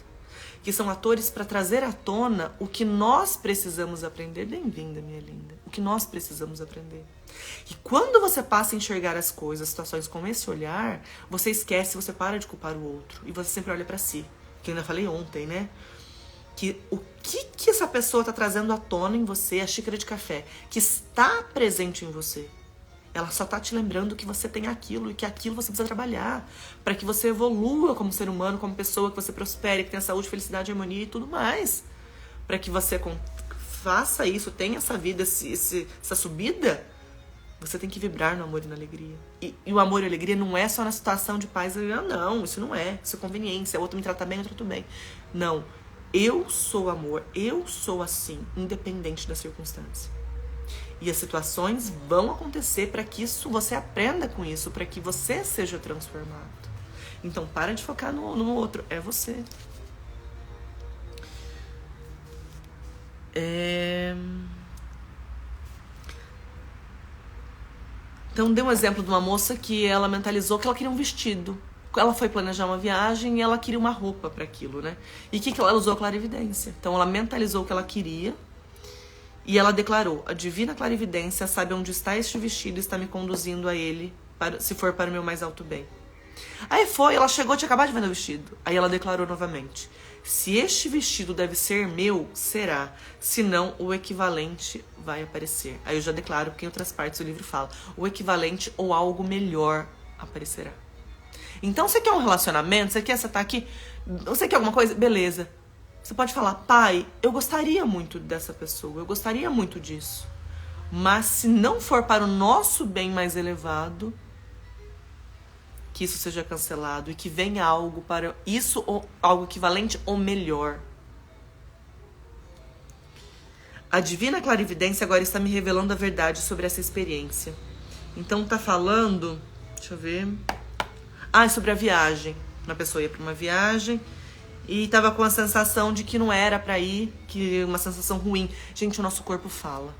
que são atores para trazer à tona o que nós precisamos aprender. Bem-vinda, minha linda. O que nós precisamos aprender. E quando você passa a enxergar as coisas, as situações com esse olhar, você esquece, você para de culpar o outro. E você sempre olha para si. Que eu ainda falei ontem, né? Que o que essa pessoa está trazendo à tona em você, a xícara de café, que está presente em você. Ela só tá te lembrando que você tem aquilo e que aquilo você precisa trabalhar para que você evolua como ser humano, como pessoa, que você prospere, que tenha saúde, felicidade, harmonia e tudo mais. Para que você faça isso, tenha essa vida, essa subida, você tem que vibrar no amor e na alegria. E o amor e a alegria não é só na situação de paz. Não, isso não é. Isso é conveniência. O outro me trata bem, eu trato bem. Não. Eu sou amor. Eu sou assim, independente da circunstância. E as situações vão acontecer para que você aprenda com isso, para que você seja transformado. Então, para de focar no outro. É você. Então, dei um exemplo de uma moça que ela mentalizou que ela queria um vestido. Ela foi planejar uma viagem e ela queria uma roupa para aquilo, né? E o que ela usou? A clarividência. Então, ela mentalizou o que ela queria. E ela declarou, a divina clarividência sabe onde está este vestido e está me conduzindo a ele, se for para o meu mais alto bem. Aí ela chegou, tinha acabado de vender o vestido. Aí ela declarou novamente, se este vestido deve ser meu, será. Senão, o equivalente vai aparecer. Aí eu já declaro, porque em outras partes do livro fala, o equivalente ou algo melhor aparecerá. Então, você quer um relacionamento? Você quer estar aqui? Você quer alguma coisa? Beleza. Você pode falar, pai, eu gostaria muito dessa pessoa, eu gostaria muito disso. Mas se não for para o nosso bem mais elevado, que isso seja cancelado e que venha algo para isso, ou algo equivalente ou melhor. A divina clarividência agora está me revelando a verdade sobre essa experiência. Então tá falando, deixa eu ver. É sobre a viagem. Uma pessoa ia para uma viagem e tava com a sensação de que não era pra ir, que uma sensação ruim. Gente, o nosso corpo fala.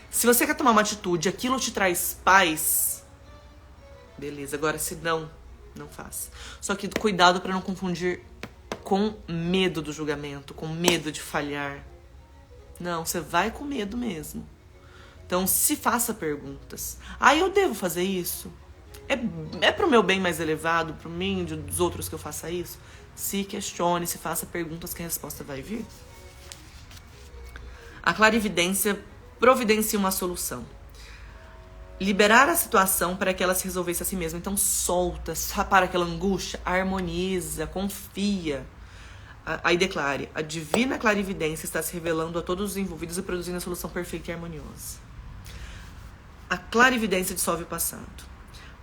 Se você quer tomar uma atitude, aquilo te traz paz, beleza. Agora, se não faça. Só que cuidado pra não confundir com medo do julgamento, com medo de falhar. Não, você vai com medo mesmo. Então, se faça perguntas. Eu devo fazer isso? É pro meu bem mais elevado, pro mim e dos outros que eu faça isso? Se questione, se faça perguntas que a resposta vai vir. A clarividência providencia uma solução. Liberar a situação para que ela se resolvesse a si mesma. Então solta, para aquela angústia, harmoniza, confia. Aí declare, a divina clarividência está se revelando a todos os envolvidos e produzindo a solução perfeita e harmoniosa. A clarividência dissolve o passado.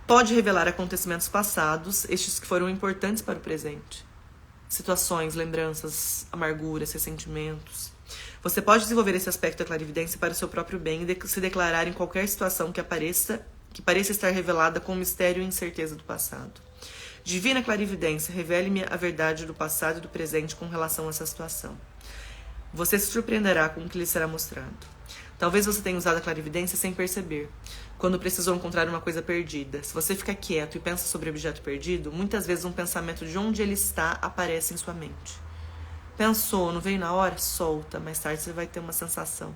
Pode revelar acontecimentos passados, estes que foram importantes para o presente. Situações, lembranças, amarguras, ressentimentos. Você pode desenvolver esse aspecto da clarividência para o seu próprio bem e se declarar em qualquer situação que pareça estar revelada com o mistério e incerteza do passado. Divina clarividência, revele-me a verdade do passado e do presente com relação a essa situação. Você se surpreenderá com o que lhe será mostrado. Talvez você tenha usado a clarividência sem perceber, quando precisou encontrar uma coisa perdida. Se você fica quieto e pensa sobre o objeto perdido, muitas vezes um pensamento de onde ele está aparece em sua mente. Pensou, não veio na hora? Solta, mais tarde você vai ter uma sensação.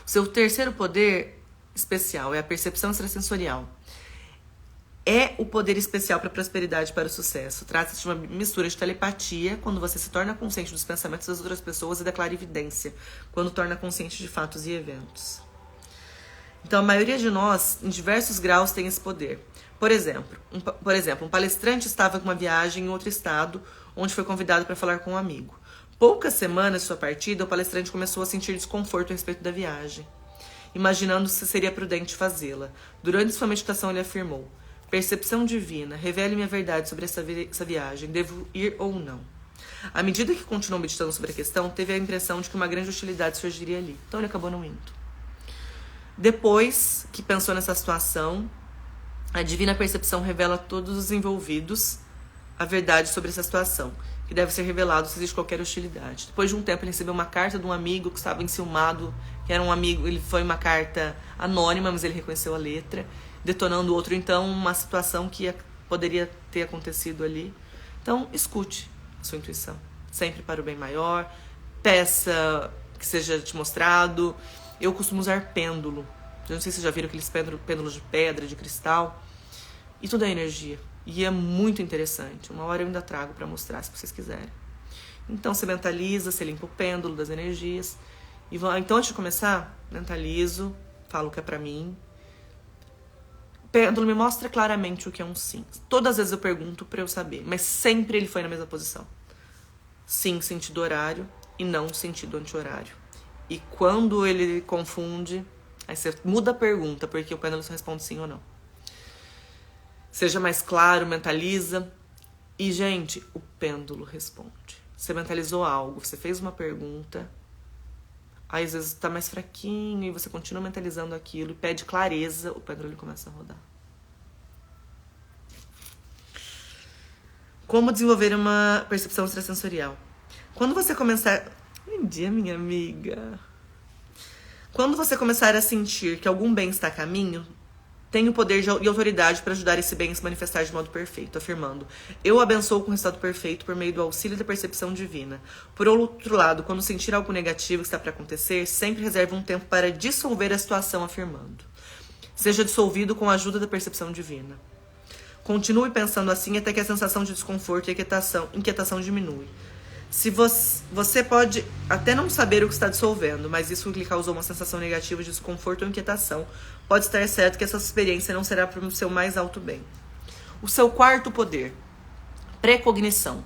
O seu terceiro poder especial é a percepção extrasensorial. é o poder especial para a prosperidade e para o sucesso. Trata-se de uma mistura de telepatia, quando você se torna consciente dos pensamentos das outras pessoas, e da clarividência, quando torna consciente de fatos e eventos. Então, a maioria de nós, em diversos graus, tem esse poder. Por exemplo, um palestrante estava com uma viagem em outro estado, onde foi convidado para falar com um amigo. Poucas semanas de sua partida, o palestrante começou a sentir desconforto a respeito da viagem, imaginando se seria prudente fazê-la. Durante sua meditação, ele afirmou: percepção divina, revele-me a verdade sobre essa viagem, devo ir ou não? À medida que continuou meditando sobre a questão, teve a impressão de que uma grande hostilidade surgiria ali. Então ele acabou não indo. Depois que pensou nessa situação, a divina percepção revela a todos os envolvidos a verdade sobre essa situação, que deve ser revelado se existe qualquer hostilidade. Depois de um tempo, ele recebeu uma carta de um amigo que estava enciumado, que era um amigo, foi uma carta anônima, mas ele reconheceu a letra, detonando outro, então, uma situação que poderia ter acontecido ali. Então, escute a sua intuição, sempre para o bem maior, peça que seja te mostrado. Eu costumo usar pêndulo. Eu não sei se vocês já viram aqueles pêndulos de pedra, de cristal. E tudo é energia. E é muito interessante. Uma hora eu ainda trago para mostrar, se vocês quiserem. Então, você mentaliza, você limpa o pêndulo das energias. Então, antes de começar, mentalizo, falo o que é para mim. O pêndulo me mostra claramente o que é um sim. Todas as vezes eu pergunto para eu saber, mas sempre ele foi na mesma posição. Sim, sentido horário, e não sentido anti-horário. E quando ele confunde, aí você muda a pergunta, porque o pêndulo só responde sim ou não. Seja mais claro, mentaliza. E, gente, o pêndulo responde. Você mentalizou algo, você fez uma pergunta, aí às vezes tá mais fraquinho e você continua mentalizando aquilo e pede clareza, o pêndulo ele começa a rodar. Como desenvolver uma percepção extrasensorial? Quando você começar... Bom dia, minha amiga. Quando você começar a sentir que algum bem está a caminho, tem o poder e autoridade para ajudar esse bem a se manifestar de modo perfeito, afirmando: eu abençoo com o resultado perfeito por meio do auxílio da percepção divina. Por outro lado, quando sentir algo negativo que está para acontecer, sempre reserve um tempo para dissolver a situação, afirmando: seja dissolvido com a ajuda da percepção divina. Continue pensando assim até que a sensação de desconforto e inquietação diminui. Se você pode até não saber o que está dissolvendo, mas isso lhe causou uma sensação negativa de desconforto ou inquietação, pode estar certo que essa experiência não será para o seu mais alto bem. O seu quarto poder, precognição,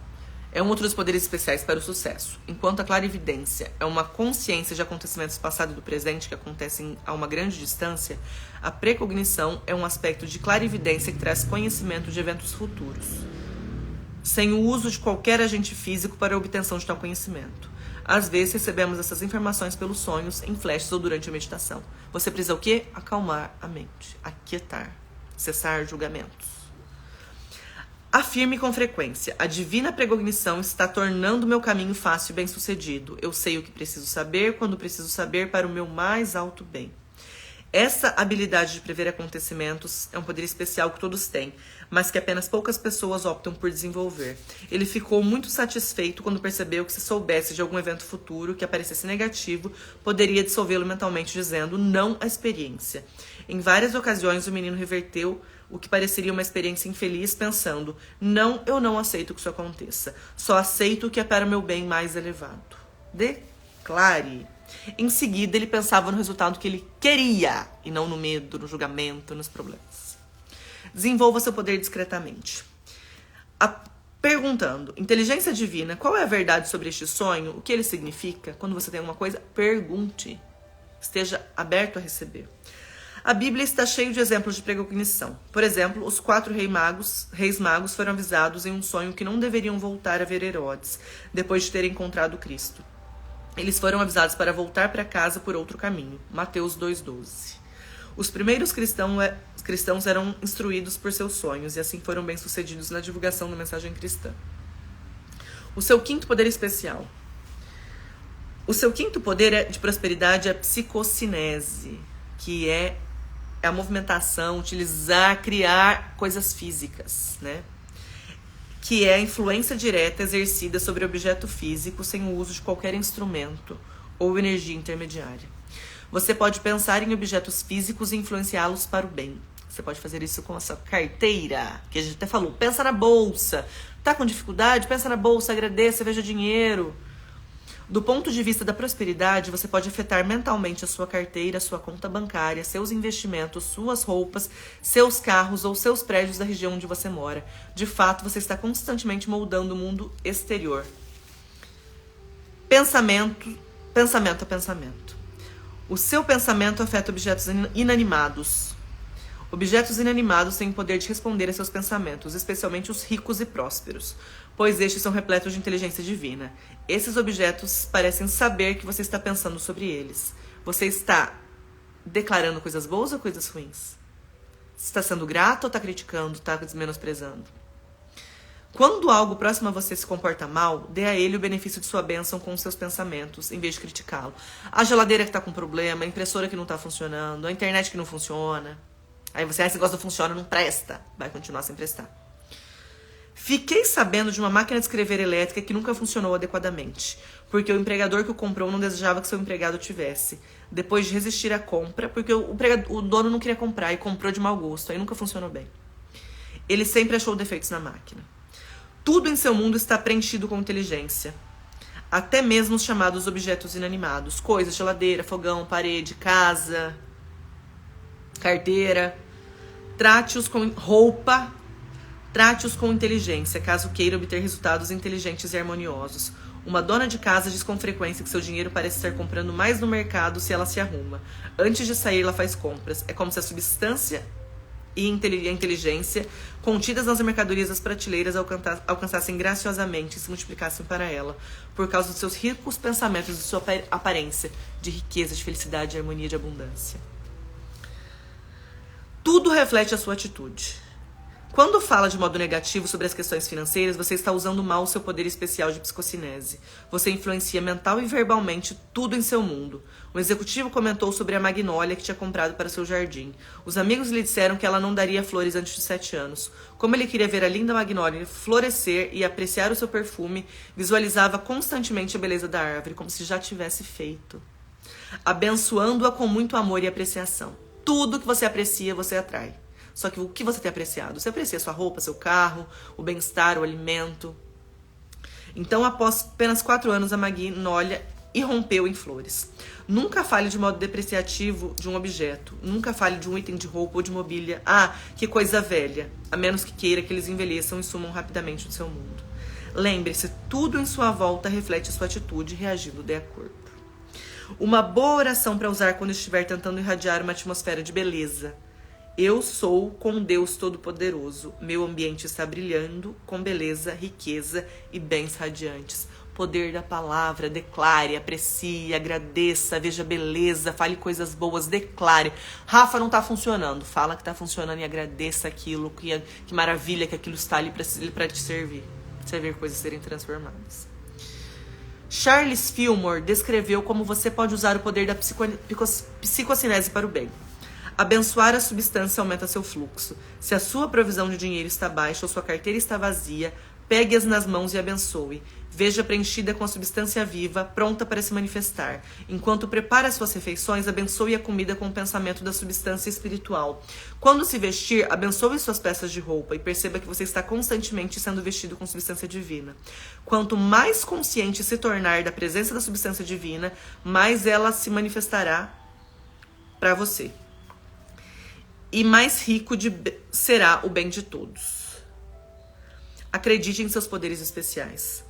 é um outro dos poderes especiais para o sucesso. Enquanto a clarividência é uma consciência de acontecimentos do passado e do presente que acontecem a uma grande distância, a precognição é um aspecto de clarividência que traz conhecimento de eventos futuros, sem o uso de qualquer agente físico para a obtenção de tal conhecimento. Às vezes recebemos essas informações pelos sonhos, em flashes ou durante a meditação. Você precisa o quê? Acalmar a mente, aquietar, cessar julgamentos. Afirme com frequência: a divina precognição está tornando meu caminho fácil e bem-sucedido. Eu sei o que preciso saber, quando preciso saber, para o meu mais alto bem. Essa habilidade de prever acontecimentos é um poder especial que todos têm, mas que apenas poucas pessoas optam por desenvolver. Ele ficou muito satisfeito quando percebeu que, se soubesse de algum evento futuro que aparecesse negativo, poderia dissolvê-lo mentalmente, dizendo não à experiência. Em várias ocasiões, o menino reverteu o que pareceria uma experiência infeliz, pensando: não, eu não aceito que isso aconteça. Só aceito o que é para o meu bem mais elevado. Declare. Em seguida, ele pensava no resultado que ele queria, e não no medo, no julgamento, nos problemas. Desenvolva seu poder discretamente. Perguntando: inteligência divina, qual é a verdade sobre este sonho? O que ele significa? Quando você tem alguma coisa, pergunte. Esteja aberto a receber. A Bíblia está cheia de exemplos de precognição. Por exemplo, os 4 reis magos foram avisados em um sonho que não deveriam voltar a ver Herodes, depois de terem encontrado Cristo. Eles foram avisados para voltar para casa por outro caminho. Mateus 2,12. Os primeiros cristãos eram instruídos por seus sonhos e assim foram bem-sucedidos na divulgação da mensagem cristã. O seu quinto poder especial. O seu quinto poder de prosperidade é a psicocinese, que é a movimentação, utilizar, criar coisas físicas, né? Que é a influência direta exercida sobre o objeto físico sem o uso de qualquer instrumento ou energia intermediária. Você pode pensar em objetos físicos e influenciá-los para o bem. Você pode fazer isso com a sua carteira, que a gente até falou. Pensa na bolsa. Tá com dificuldade? Pensa na bolsa, agradeça, veja dinheiro. Do ponto de vista da prosperidade, você pode afetar mentalmente a sua carteira, a sua conta bancária, seus investimentos, suas roupas, seus carros ou seus prédios da região onde você mora. De fato, você está constantemente moldando o mundo exterior. Pensamento a pensamento. O seu pensamento afeta objetos inanimados. Objetos inanimados têm o poder de responder a seus pensamentos, especialmente os ricos e prósperos, pois estes são repletos de inteligência divina. Esses objetos parecem saber que você está pensando sobre eles. Você está declarando coisas boas ou coisas ruins? Você está sendo grato ou está criticando, está menosprezando? Quando algo próximo a você se comporta mal, dê a ele o benefício de sua bênção com os seus pensamentos, em vez de criticá-lo. A geladeira que está com problema, a impressora que não está funcionando, a internet que não funciona. Aí você, esse negócio não funciona, não presta. Vai continuar sem prestar. Fiquei sabendo de uma máquina de escrever elétrica que nunca funcionou adequadamente, porque o empregador que o comprou não desejava que seu empregado tivesse. Depois de resistir à compra, porque o dono não queria comprar e comprou de mau gosto, aí nunca funcionou bem. Ele sempre achou defeitos na máquina. Tudo em seu mundo está preenchido com inteligência. Até mesmo os chamados objetos inanimados. Coisas, geladeira, fogão, parede, casa, carteira. Trate-os com roupa. Trate-os com inteligência, caso queira obter resultados inteligentes e harmoniosos. Uma dona de casa diz com frequência que seu dinheiro parece estar comprando mais no mercado se ela se arruma. Antes de sair, ela faz compras. É como se a substância e a inteligência contidas nas mercadorias das prateleiras alcançassem graciosamente e se multiplicassem para ela, por causa dos seus ricos pensamentos e de sua aparência de riqueza, de felicidade, de harmonia e de abundância. Tudo reflete a sua atitude. Quando fala de modo negativo sobre as questões financeiras, você está usando mal o seu poder especial de psicocinese. Você influencia mental e verbalmente tudo em seu mundo. Um executivo comentou sobre a magnólia que tinha comprado para seu jardim. Os amigos lhe disseram que ela não daria flores antes de 7 anos. Como ele queria ver a linda magnólia florescer e apreciar o seu perfume, visualizava constantemente a beleza da árvore, como se já tivesse feito, abençoando-a com muito amor e apreciação. Tudo que você aprecia, você atrai. Só que o que você tem apreciado? Você aprecia sua roupa, seu carro, o bem-estar, o alimento. Então, após apenas 4 anos, a magnólia irrompeu em flores. Nunca fale de modo depreciativo de um objeto. Nunca fale de um item de roupa ou de mobília. Ah, que coisa velha. A menos que queira que eles envelheçam e sumam rapidamente do seu mundo. Lembre-se, tudo em sua volta reflete a sua atitude, reagindo de acordo. Uma boa oração para usar quando estiver tentando irradiar uma atmosfera de beleza. Eu sou com Deus Todo-Poderoso. Meu ambiente está brilhando com beleza, riqueza e bens radiantes. Poder da palavra, declare, aprecie, agradeça, veja beleza, fale coisas boas, declare. Rafa, não está funcionando. Fala que está funcionando e agradeça aquilo, que maravilha que aquilo está ali para te servir. Você vai ver coisas serem transformadas. Charles Fillmore descreveu como você pode usar o poder da psicocinese para o bem. Abençoar a substância aumenta seu fluxo. Se a sua provisão de dinheiro está baixa ou sua carteira está vazia, pegue-as nas mãos e abençoe. Veja preenchida com a substância viva, pronta para se manifestar. Enquanto prepara as suas refeições, abençoe a comida com o pensamento da substância espiritual. Quando se vestir, abençoe suas peças de roupa e perceba que você está constantemente sendo vestido com substância divina. Quanto mais consciente se tornar da presença da substância divina, mais ela se manifestará para você. E mais rico será o bem de todos. Acredite em seus poderes especiais.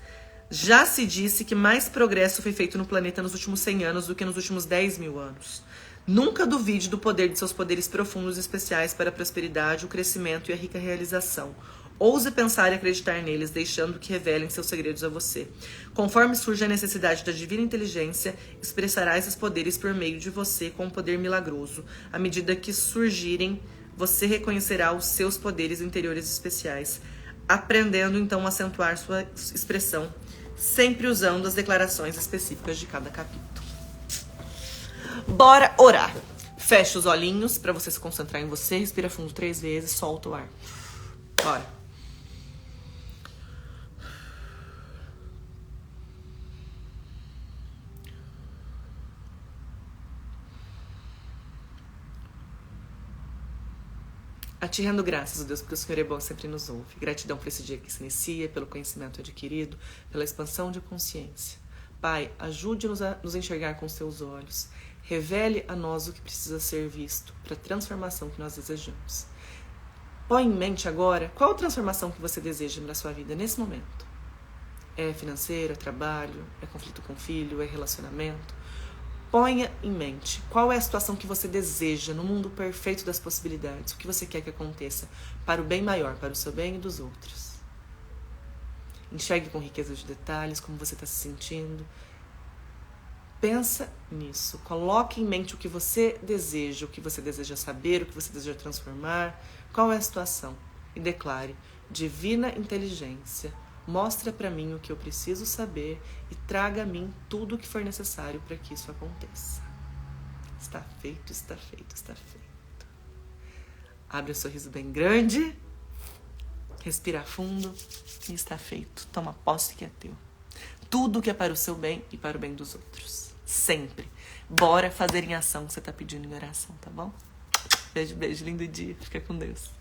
Já se disse que mais progresso foi feito no planeta nos últimos 100 anos do que nos últimos 10.000 anos. Nunca duvide do poder de seus poderes profundos e especiais para a prosperidade, o crescimento e a rica realização. Ouse pensar e acreditar neles, deixando que revelem seus segredos a você. Conforme surge a necessidade da divina inteligência, expressará esses poderes por meio de você com um poder milagroso. À medida que surgirem, você reconhecerá os seus poderes interiores especiais, aprendendo então a acentuar sua expressão, sempre usando as declarações específicas de cada capítulo. Bora orar! Feche os olhinhos para você se concentrar em você, respira fundo 3 vezes, solta o ar. Bora! A Ti rendo graças, ó Deus, porque o Senhor é bom e sempre nos ouve. Gratidão por esse dia que se inicia, pelo conhecimento adquirido, pela expansão de consciência. Pai, ajude-nos a nos enxergar com os Teus olhos. Revele a nós o que precisa ser visto para a transformação que nós desejamos. Põe em mente agora qual a transformação que você deseja na sua vida nesse momento. É financeiro, é trabalho, é conflito com o filho, é relacionamento. Ponha em mente qual é a situação que você deseja no mundo perfeito das possibilidades, o que você quer que aconteça para o bem maior, para o seu bem e dos outros. Enxergue com riqueza de detalhes como você está se sentindo. Pensa nisso, coloque em mente o que você deseja saber, o que você deseja transformar, qual é a situação e declare: divina inteligência, mostra para mim o que eu preciso saber e traga a mim tudo o que for necessário para que isso aconteça. Está feito, está feito, está feito. Abre um sorriso bem grande, respira fundo e está feito. Toma posse que é teu. Tudo que é para o seu bem e para o bem dos outros. Sempre. Bora fazer em ação o que você está pedindo em oração, tá bom? Beijo, beijo, lindo dia. Fica com Deus.